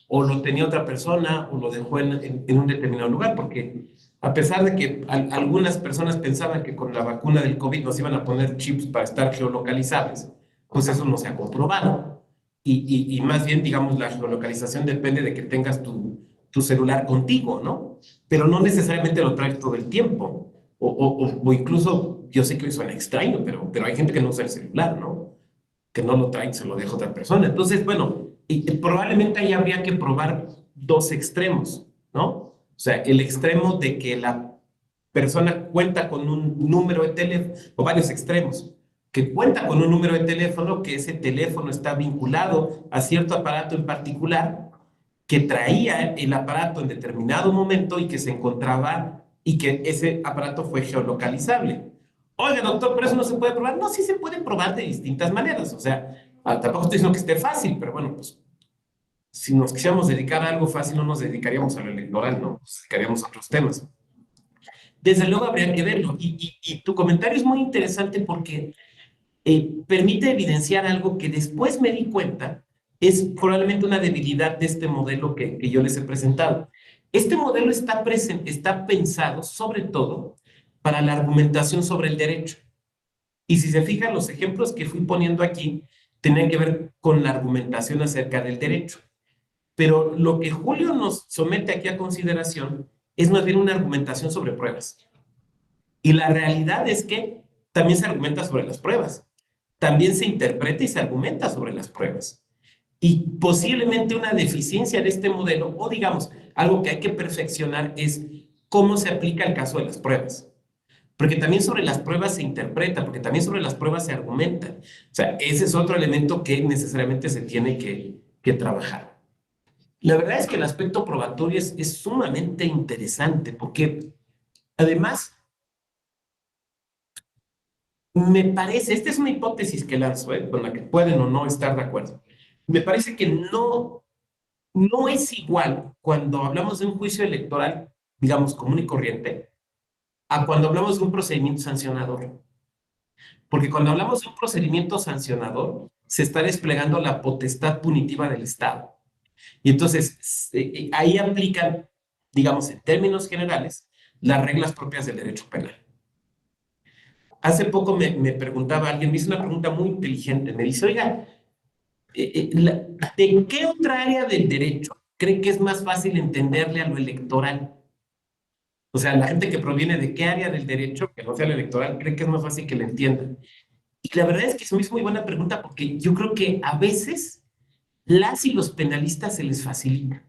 o lo tenía otra persona, o lo dejó en un determinado lugar, porque a pesar de que algunas personas pensaban que con la vacuna del COVID nos iban a poner chips para estar geolocalizables, pues eso no se ha comprobado. Y más bien, digamos, la geolocalización depende de que tengas tu celular contigo, ¿no? Pero no necesariamente lo traes todo el tiempo. O incluso, yo sé que hoy suena extraño, pero hay gente que no usa el celular, ¿no? Que no lo trae y se lo deja a otra persona. Entonces, bueno, probablemente ahí habría que probar dos extremos, ¿no? O sea, el extremo de que la persona cuenta con un número de teléfono, o varios extremos, que cuenta con un número de teléfono, que ese teléfono está vinculado a cierto aparato en particular, que traía el aparato en determinado momento y que se encontraba y que ese aparato fue geolocalizable. Oiga, doctor, pero eso no se puede probar. No, sí se puede probar de distintas maneras. O sea, tampoco estoy diciendo que esté fácil, pero bueno, pues si nos quisiéramos dedicar a algo fácil, no nos dedicaríamos a lo electoral, ¿no? Nos dedicaríamos a otros temas. Desde luego habría que verlo. Y tu comentario es muy interesante porque permite evidenciar algo que después me di cuenta es probablemente una debilidad de este modelo que yo les he presentado. Este modelo está pensado sobre todo para la argumentación sobre el derecho. Y si se fijan, los ejemplos que fui poniendo aquí tenían que ver con la argumentación acerca del derecho. Pero lo que Julio nos somete aquí a consideración es más bien una argumentación sobre pruebas. Y la realidad es que también se argumenta sobre las pruebas. También se interpreta y se argumenta sobre las pruebas. Y posiblemente una deficiencia de este modelo, o digamos, algo que hay que perfeccionar es cómo se aplica el caso de las pruebas. Porque también sobre las pruebas se interpreta, porque también sobre las pruebas se argumenta. O sea, ese es otro elemento que necesariamente se tiene que trabajar. La verdad es que el aspecto probatorio es sumamente interesante, porque además me parece, esta es una hipótesis que lanzo, con la que pueden o no estar de acuerdo. Me parece que no es igual cuando hablamos de un juicio electoral, digamos, común y corriente, a cuando hablamos de un procedimiento sancionador. Porque cuando hablamos de un procedimiento sancionador, se está desplegando la potestad punitiva del Estado. Y entonces, ahí aplican, digamos, en términos generales, las reglas propias del derecho penal. Hace poco me preguntaba alguien, me hizo una pregunta muy inteligente, me dice, oiga, ¿de qué otra área del derecho cree que es más fácil entenderle a lo electoral? O sea, la gente que proviene de qué área del derecho, que no sea lo electoral, cree que es más fácil que le entiendan. Y la verdad es que se me hizo muy buena pregunta porque yo creo que a veces las y los penalistas se les facilita.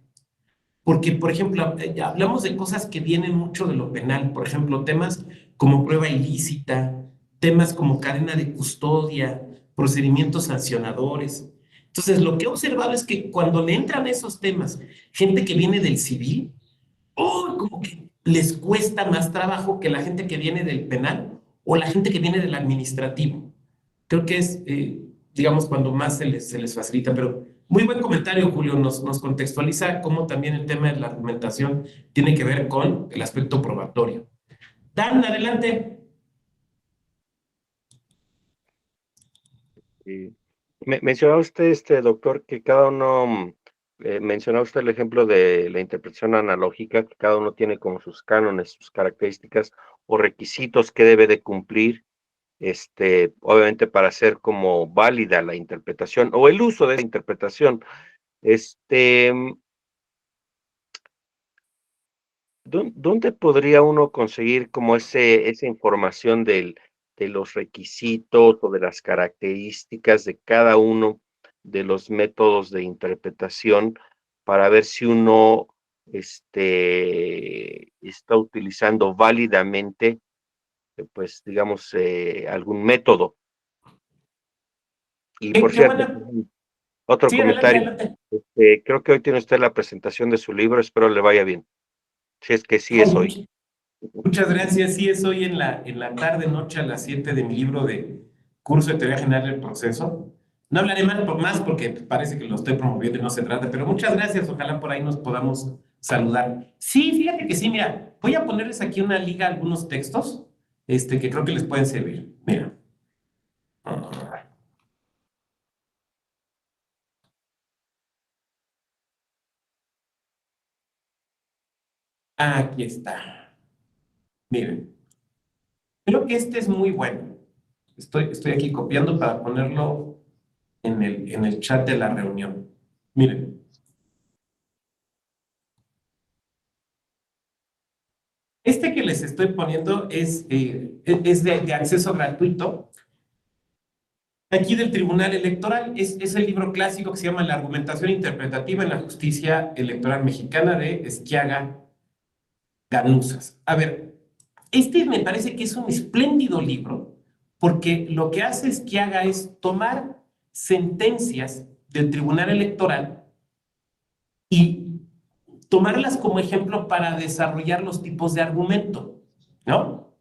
Porque, por ejemplo, hablamos de cosas que vienen mucho de lo penal, por ejemplo, temas como prueba ilícita, temas como cadena de custodia, procedimientos sancionadores. Entonces, lo que he observado es que cuando le entran esos temas, gente que viene del civil, como que les cuesta más trabajo que la gente que viene del penal o la gente que viene del administrativo. Creo que es, digamos, cuando más se les facilita, pero muy buen comentario, Julio, nos contextualiza cómo también el tema de la argumentación tiene que ver con el aspecto probatorio. Dan, adelante. Mencionaba usted, doctor, que cada uno, mencionaba usted el ejemplo de la interpretación analógica, que cada uno tiene como sus cánones, sus características o requisitos que debe de cumplir, obviamente para hacer como válida la interpretación o el uso de esa interpretación. ¿Dónde podría uno conseguir como esa información de los requisitos o de las características de cada uno de los métodos de interpretación para ver si uno está utilizando válidamente, pues, digamos, algún método? Y por Qué cierto, buena. otro Sí, adelante, comentario, adelante. creo que hoy tiene usted la presentación de su libro, espero le vaya bien. Si es que sí es hoy. Muchas gracias. Sí, es hoy en la tarde, noche, a las 7 de mi libro de Curso de Teoría General del Proceso. No hablaré más porque parece que lo estoy promoviendo y no se trata, pero muchas gracias. Ojalá por ahí nos podamos saludar. Sí, fíjate que sí, mira, voy a ponerles aquí una liga a algunos textos que creo que les pueden servir. Mira. Aquí está. Miren, creo que este es muy bueno. Estoy aquí copiando para ponerlo en el chat de la reunión. Miren. Este que les estoy poniendo es de acceso gratuito. Aquí del Tribunal Electoral es el libro clásico que se llama La argumentación interpretativa en la justicia electoral mexicana de Esquiaga Ganuzas. A ver, este me parece que es un espléndido libro porque lo que hace Esquiaga es tomar sentencias del Tribunal Electoral y tomarlas como ejemplo para desarrollar los tipos de argumento, ¿no?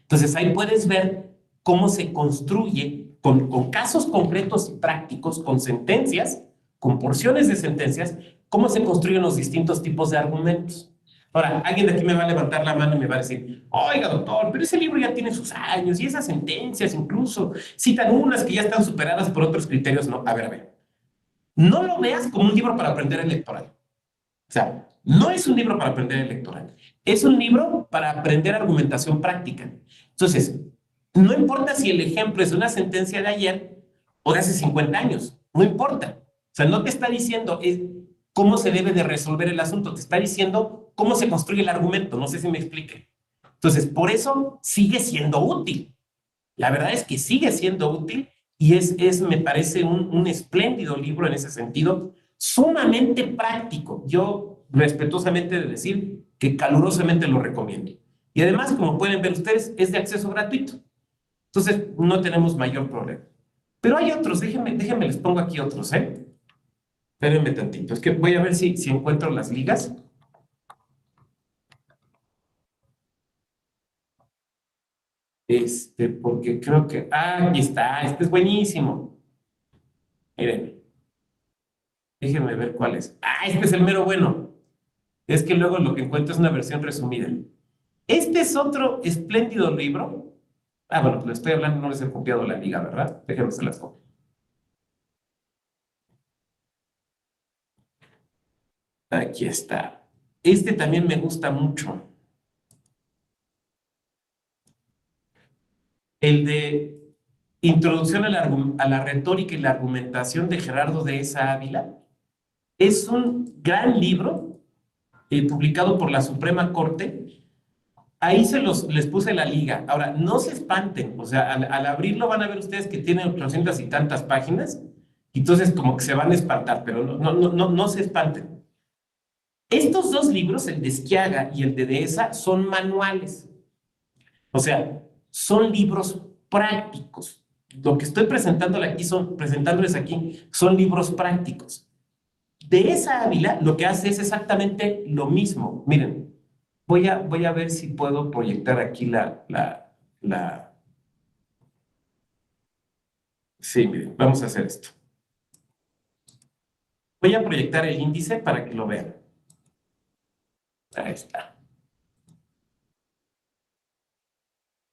Entonces ahí puedes ver cómo se construye con casos concretos y prácticos, con sentencias, con porciones de sentencias, cómo se construyen los distintos tipos de argumentos. Ahora, alguien de aquí me va a levantar la mano y me va a decir, oiga, doctor, pero ese libro ya tiene sus años y esas sentencias incluso citan unas que ya están superadas por otros criterios. No, a ver. No lo veas como un libro para aprender electoral. O sea, no es un libro para aprender electoral. Es un libro para aprender argumentación práctica. Entonces, No importa si el ejemplo es de una sentencia de ayer o de hace 50 años, no importa. O sea, no te está diciendo cómo se debe de resolver el asunto, te está diciendo cómo se construye el argumento, no sé si me explique. Entonces, por eso sigue siendo útil. La verdad es que sigue siendo útil y me parece un espléndido libro en ese sentido, sumamente práctico. Yo respetuosamente de decir que calurosamente lo recomiendo. Y además, como pueden ver ustedes, es de acceso gratuito. Entonces, no tenemos mayor problema. Pero hay otros, déjenme les pongo aquí otros, ¿eh? Espérenme tantito, es que voy a ver si encuentro las ligas. Porque creo que, aquí está, este es buenísimo. Miren, déjenme ver cuál es. Este es el mero bueno. Es que luego lo que encuentro es una versión resumida. Este es otro espléndido libro. Bueno, pues le estoy hablando, no les he copiado la liga, ¿verdad? Déjenme se las copio. Aquí está. Este también me gusta mucho. El de Introducción a la retórica y la argumentación de Gerardo Dehesa Ávila. Es un gran libro publicado por la Suprema Corte. Ahí les puse la liga. Ahora, no se espanten, o sea, al abrirlo van a ver ustedes que tiene 800 y tantas páginas, y entonces como que se van a espantar, pero no se espanten. Estos dos libros, el de Sciaga y el de Dehesa, son manuales. O sea, son libros prácticos. Lo que estoy presentándoles aquí son libros prácticos. Dehesa Ávila lo que hace es exactamente lo mismo. Miren, voy a ver si puedo proyectar aquí la... Sí, miren, vamos a hacer esto. Voy a proyectar el índice para que lo vean. Ahí está.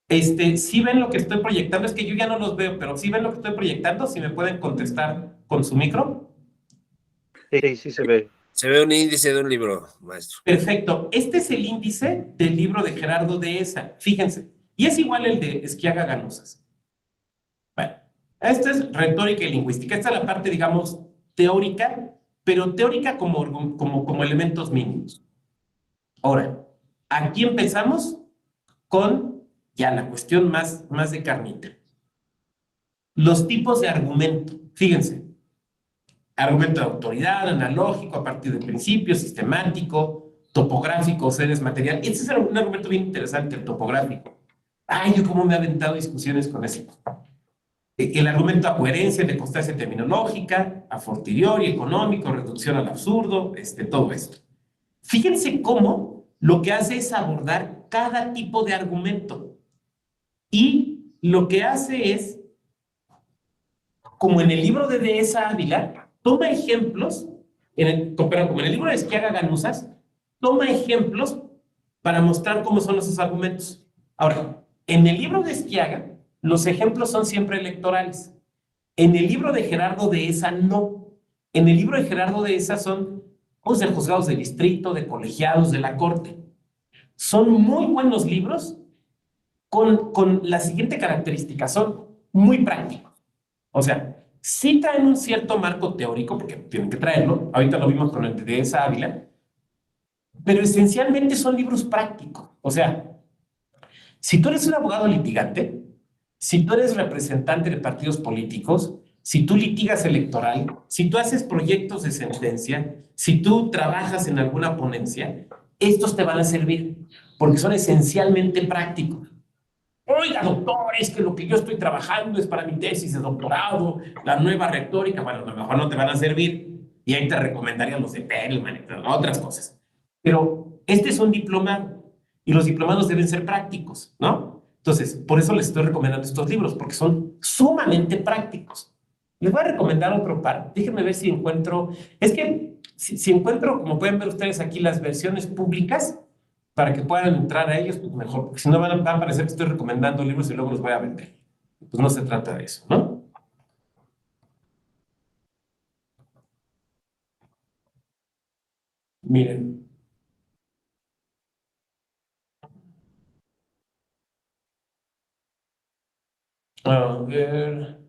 Si ven lo que estoy proyectando, es que yo ya no los veo, pero si ven lo que estoy proyectando, si me pueden contestar con su micro. Sí se ve. Se ve un índice de un libro, maestro. Perfecto. Este es el índice del libro de Gerardo Dehesa. Fíjense. Y es igual el de Sciaga Ganusas. Bueno, esto es retórica y lingüística. Esta es la parte, digamos, teórica, pero teórica como elementos mínimos. Ahora, aquí empezamos con ya la cuestión más de carnita. Los tipos de argumento. Fíjense. Argumento de autoridad, analógico, a partir de principios, sistemático, topográfico, seres material. Este es un argumento bien interesante, el topográfico. Yo cómo me he aventado discusiones con eso. El argumento a coherencia, de constancia terminológica, a fortiori, económico, reducción al absurdo, todo esto. Fíjense cómo lo que hace es abordar cada tipo de argumento. Y lo que hace es, como en el libro de Dehesa Ávila, toma ejemplos, como en el libro de Sciaga Ganusas, toma ejemplos para mostrar cómo son esos argumentos. Ahora, en el libro de Sciaga, los ejemplos son siempre electorales. En el libro de Gerardo Dehesa, no. En el libro de Gerardo Dehesa son de juzgados de distrito, de colegiados, de la corte. Son muy buenos libros con la siguiente característica, son muy prácticos. O sea, sí traen un cierto marco teórico, porque tienen que traerlo, ahorita lo vimos con el de Dehesa Ávila, pero esencialmente son libros prácticos. O sea, si tú eres un abogado litigante, si tú eres representante de partidos políticos, si tú litigas electoral, si tú haces proyectos de sentencia, si tú trabajas en alguna ponencia, estos te van a servir porque son esencialmente prácticos. Oiga, doctor, es que lo que yo estoy trabajando es para mi tesis de doctorado, la nueva retórica. Bueno, a lo mejor no te van a servir y ahí te recomendaría los de Perelman, otras cosas. Pero este es un diplomado y los diplomados deben ser prácticos, ¿no? Entonces, por eso les estoy recomendando estos libros, porque son sumamente prácticos. Les voy a recomendar otro par. Déjenme ver si encuentro. Es que si encuentro, como pueden ver ustedes aquí, las versiones públicas para que puedan entrar a ellos, pues mejor, porque si no van a parecer que estoy recomendando libros y luego los voy a vender. Pues no se trata de eso, ¿no? Miren. A ver.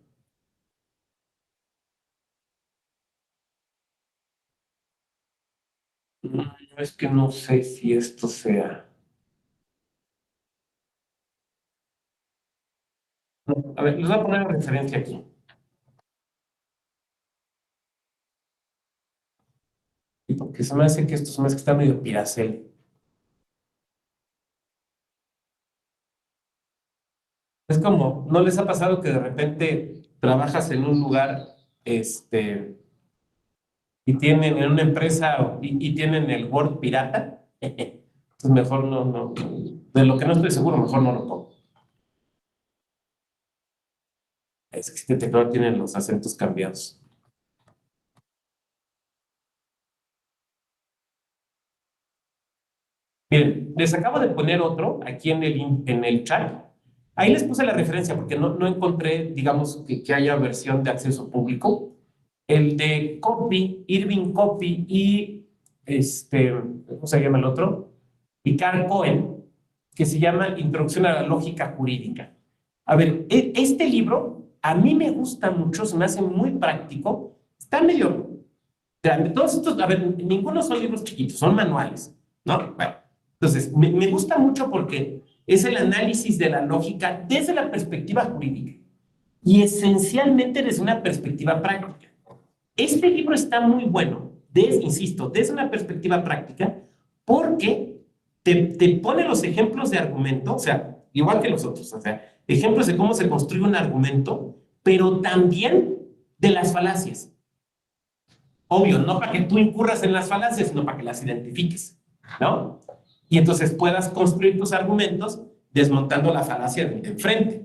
Es que no sé si esto sea. No, a ver, les voy a poner una referencia aquí. Y porque se me hace que esto se me hace que está medio piracel. Es como, ¿no les ha pasado que de repente trabajas en un lugar, y tienen en una empresa y tienen el Word pirata? Entonces mejor no, de lo que no estoy seguro, mejor no lo pongo. Es que este teclado tiene los acentos cambiados. Miren, les acabo de poner otro aquí en el chat. Ahí les puse la referencia porque no encontré, digamos, que haya versión de acceso público. El de Copy, Irving Copy y ¿cómo se llama el otro? Y Carl Cohen, que se llama Introducción a la Lógica Jurídica. A ver, este libro a mí me gusta mucho, se me hace muy práctico, está medio grande. Todos estos, a ver, ninguno son libros chiquitos, son manuales, ¿no? Bueno, entonces, me gusta mucho porque es el análisis de la lógica desde la perspectiva jurídica y esencialmente desde una perspectiva práctica. Este libro está muy bueno, insisto, desde una perspectiva práctica, porque te pone los ejemplos de argumento, o sea, igual que los otros, o sea, ejemplos de cómo se construye un argumento, pero también de las falacias. Obvio, no para que tú incurras en las falacias, sino para que las identifiques, ¿no? Y entonces puedas construir tus argumentos desmontando la falacia de enfrente.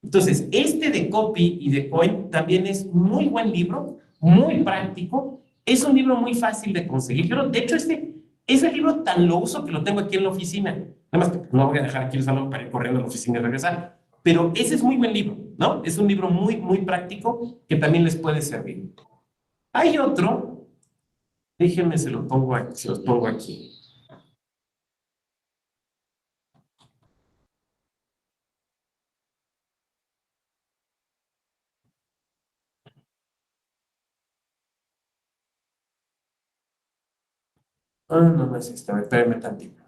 Entonces, este de Copy y de Cohen también es muy buen libro, muy práctico, es un libro muy fácil de conseguir. Yo, de hecho, ese libro tan lo uso que lo tengo aquí en la oficina. Nada más que no voy a dejar aquí el salón para ir corriendo a la oficina y regresar. Pero ese es muy buen libro, ¿no? Es un libro muy, muy práctico que también les puede servir. Hay otro, déjenme se los pongo aquí. No es este, espérenme tantito.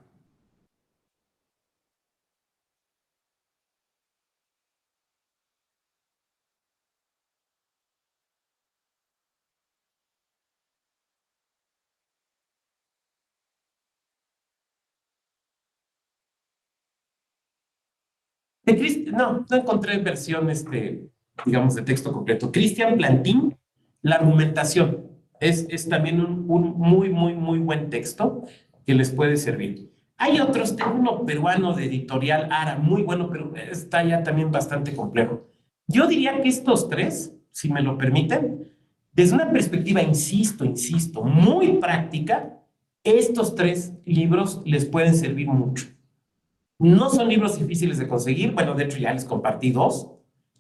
No encontré versión, digamos, de texto completo. Cristian Plantín, La argumentación. Es también un muy, muy, muy buen texto que les puede servir. Hay otros, tengo uno peruano de Editorial Ara, muy bueno, pero está ya también bastante complejo. Yo diría que estos tres, si me lo permiten, desde una perspectiva, insisto, muy práctica, estos tres libros les pueden servir mucho. No son libros difíciles de conseguir. Bueno, de hecho ya les compartí dos,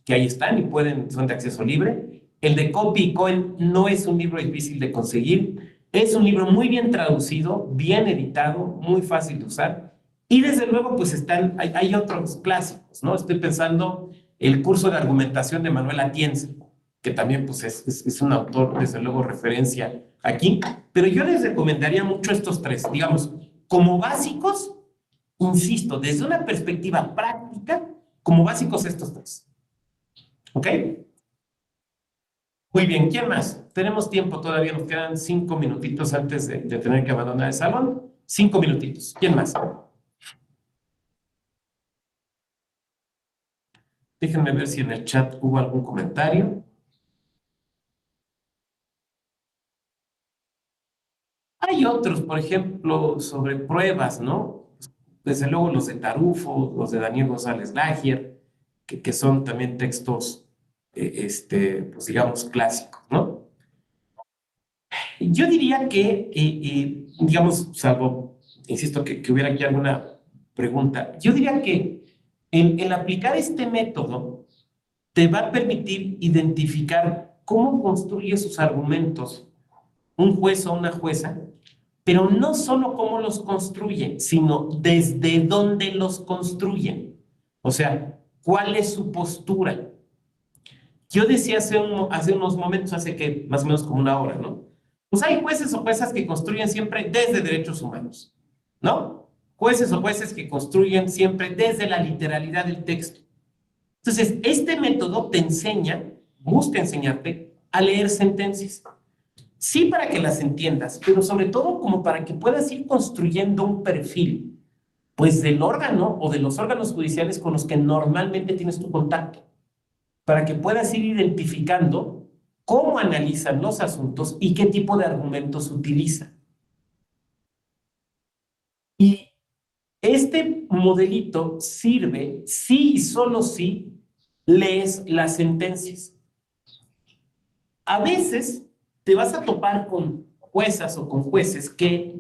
que ahí están y son de acceso libre. El de Copy y Cohen no es un libro difícil de conseguir. Es un libro muy bien traducido, bien editado, muy fácil de usar. Y desde luego, pues hay otros clásicos, ¿no? Estoy pensando el curso de argumentación de Manuel Atienza, que también pues es un autor, desde luego, referencia aquí. Pero yo les recomendaría mucho estos tres, digamos, como básicos. Insisto, desde una perspectiva práctica, como básicos estos tres. ¿Ok? Muy bien, ¿quién más? Tenemos tiempo todavía, nos quedan 5 minutitos antes de tener que abandonar el salón. 5 minutitos. ¿Quién más? Déjenme ver si en el chat hubo algún comentario. Hay otros, por ejemplo, sobre pruebas, ¿no? Desde luego los de Tarufo, los de Daniel González Lagier, que son también textos, pues digamos, clásicos, ¿no? Yo diría que, digamos, salvo, insisto, que hubiera aquí alguna pregunta, yo diría que el aplicar este método te va a permitir identificar cómo construye sus argumentos un juez o una jueza, pero no solo cómo los construye, sino desde dónde los construyen. O sea, cuál es su postura, Yo decía hace unos momentos, hace que más o menos como una hora, ¿no? Pues hay jueces o juezas que construyen siempre desde derechos humanos, ¿no? Jueces o jueces que construyen siempre desde la literalidad del texto. Entonces, este método te enseña, busca enseñarte a leer sentencias. Sí, para que las entiendas, pero sobre todo como para que puedas ir construyendo un perfil, pues del órgano o de los órganos judiciales con los que normalmente tienes tu contacto, para que puedas ir identificando cómo analizan los asuntos y qué tipo de argumentos utilizan. Y este modelito sirve si y solo si lees las sentencias. A veces te vas a topar con juezas o con jueces que,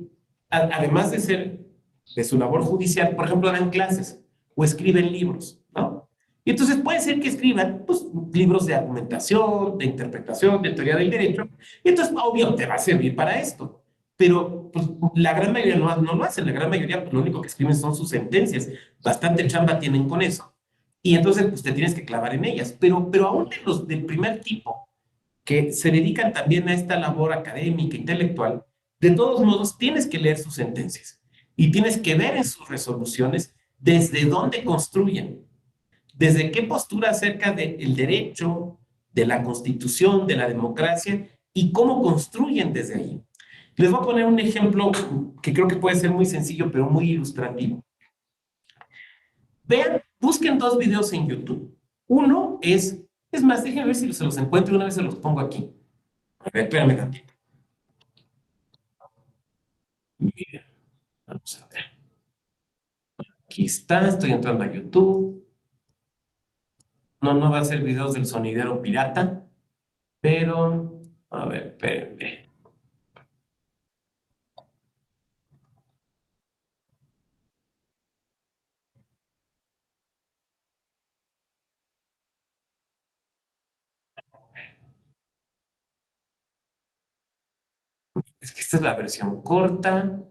además de ser de su labor judicial, por ejemplo, dan clases o escriben libros, ¿no? Y entonces puede ser que escriban pues, libros de argumentación, de interpretación, de teoría del derecho, y entonces, obvio, te va a servir para esto. Pero pues, la gran mayoría no lo hacen, la gran mayoría pues, lo único que escriben son sus sentencias. Bastante chamba tienen con eso. Y entonces pues, te tienes que clavar en ellas. Pero aún de los del primer tipo, que se dedican también a esta labor académica, intelectual, de todos modos tienes que leer sus sentencias y tienes que ver en sus resoluciones desde dónde construyen, desde qué postura acerca del derecho, de la constitución, de la democracia y cómo construyen desde ahí. Les voy a poner un ejemplo que creo que puede ser muy sencillo, pero muy ilustrativo. Vean, busquen dos videos en YouTube. Uno es más, déjenme ver si se los encuentro y una vez se los pongo aquí. A ver, espérame tantito. Mira, vamos a ver. Aquí está, estoy entrando a YouTube. No va a ser videos del sonidero pirata, pero, a ver, espérenme. Es que esta es la versión corta.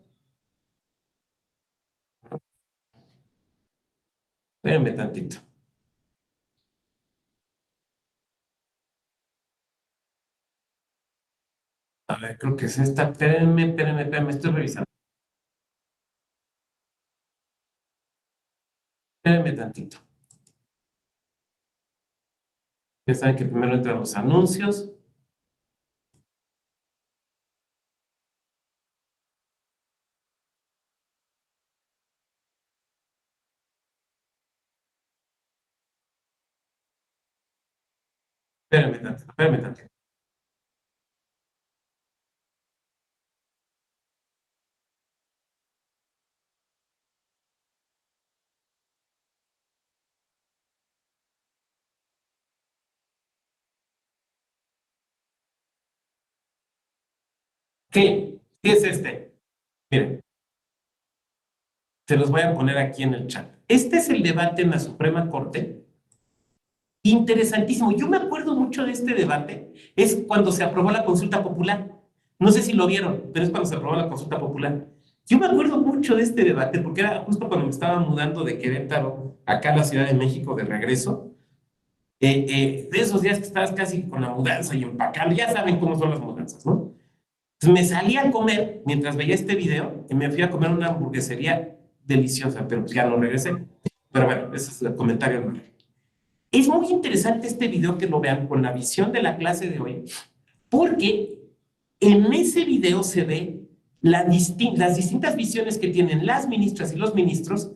Espérenme tantito. A ver, creo que es esta. Espérenme, estoy revisando. Espérenme tantito. Ya saben que primero entran los anuncios. Espérenme tantito. ¿Qué? ¿Qué es este? Miren, se los voy a poner aquí en el chat. Este es el debate en la Suprema Corte. Interesantísimo. Yo me acuerdo mucho de este debate. Es cuando se aprobó la consulta popular. No sé si lo vieron, pero es cuando se aprobó la consulta popular. Yo me acuerdo mucho de este debate porque era justo cuando me estaba mudando de Querétaro acá a la Ciudad de México de regreso. De esos días que estabas casi con la mudanza y empacando. Ya saben cómo son las mudanzas, ¿no? Entonces me salí a comer mientras veía este video y me fui a comer una hamburguesería deliciosa, pero pues ya no regresé. Pero bueno, ese es el comentario. Es muy interesante este video que lo vean con la visión de la clase de hoy, porque en ese video se ve las distintas visiones que tienen las ministras y los ministros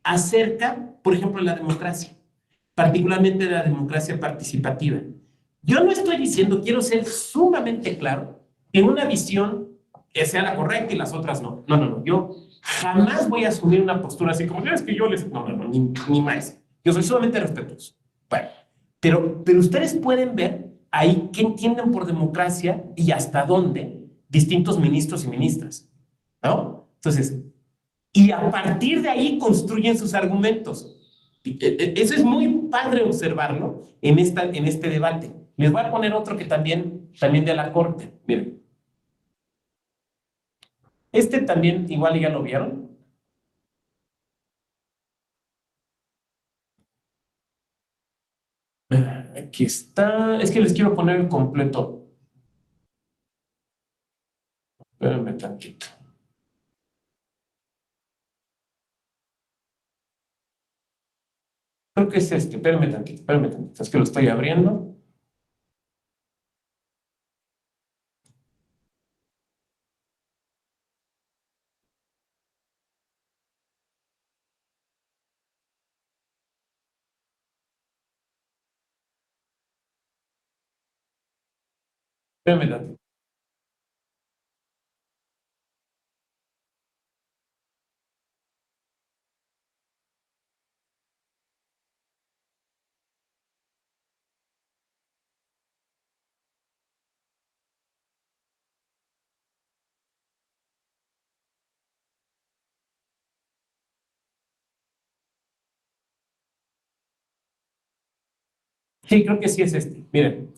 acerca, por ejemplo, de la democracia, particularmente de la democracia participativa. Yo no estoy diciendo, quiero ser sumamente claro, que una visión que sea la correcta y las otras no. No. Yo jamás voy a asumir una postura así como, es que yo les... No, ni más. Yo soy sumamente respetuoso. Bueno, pero ustedes pueden ver ahí qué entienden por democracia y hasta dónde distintos ministros y ministras, ¿no? Entonces, y a partir de ahí construyen sus argumentos. Eso es muy padre observarlo en este debate. Les voy a poner otro que también de la Corte. Miren. Este también, igual ya lo vieron. Aquí está. Es que les quiero poner el completo. Espérenme tantito. Creo que es este. Espérenme tantito. Es que lo estoy abriendo. Espérenme tantito. Sí, creo que sí es este. Miren,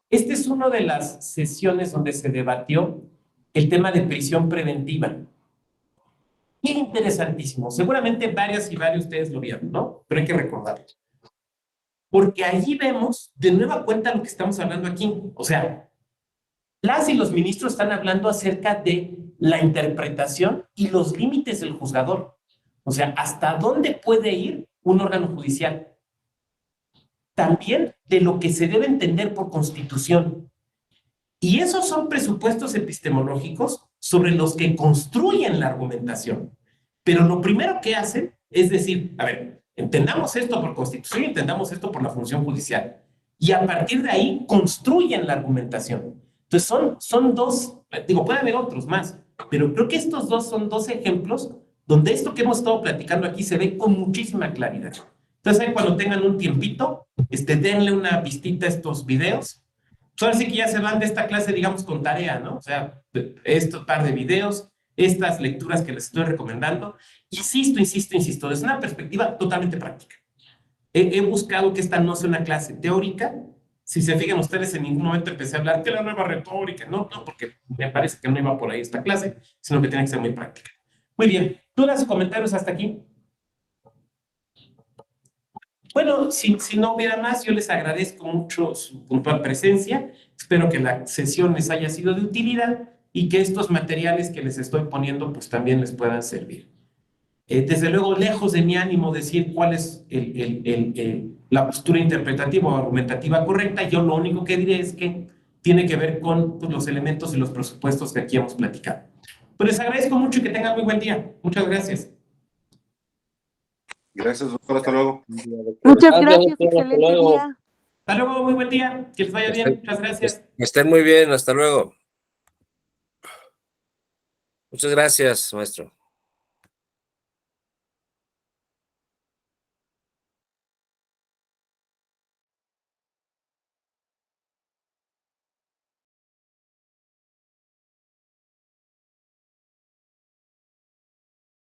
este es una de las sesiones donde se debatió el tema de prisión preventiva. Qué interesantísimo. Seguramente varias y varios de ustedes lo vieron, ¿no? Pero hay que recordarlo. Porque allí vemos de nueva cuenta lo que estamos hablando aquí. O sea, las y los ministros están hablando acerca de la interpretación y los límites del juzgador. O sea, hasta dónde puede ir un órgano judicial. También de lo que se debe entender por constitución. Y esos son presupuestos epistemológicos sobre los que construyen la argumentación. Pero lo primero que hacen es decir, a ver, entendamos esto por constitución y entendamos esto por la función judicial. Y a partir de ahí construyen la argumentación. Entonces son dos, digo, puede haber otros más, pero creo que estos dos son dos ejemplos donde esto que hemos estado platicando aquí se ve con muchísima claridad. Entonces ahí cuando tengan un tiempito, denle una vistita a estos videos. Pues ahora sí que ya se van de esta clase, digamos, con tarea, ¿no? O sea, estos par de videos, estas lecturas que les estoy recomendando. Insisto, desde una perspectiva totalmente práctica. He buscado que esta no sea una clase teórica. Si se fijan ustedes, en ningún momento empecé a hablar de la nueva retórica. No, porque me parece que no iba por ahí esta clase, sino que tiene que ser muy práctica. Muy bien, ¿dudas o comentarios hasta aquí? Bueno, si no hubiera más, yo les agradezco mucho su puntual presencia. Espero que la sesión les haya sido de utilidad y que estos materiales que les estoy poniendo pues también les puedan servir. Desde luego, lejos de mi ánimo decir cuál es la postura interpretativa o argumentativa correcta, yo lo único que diré es que tiene que ver con pues, los elementos y los presupuestos que aquí hemos platicado. Pues les agradezco mucho y que tengan muy buen día. Muchas gracias. Gracias, doctor. Hasta luego. Muchas gracias, excelente día. Hasta luego, muy buen día. Que les vaya bien. Muchas gracias. Que estén muy bien, hasta luego. Muchas gracias, maestro.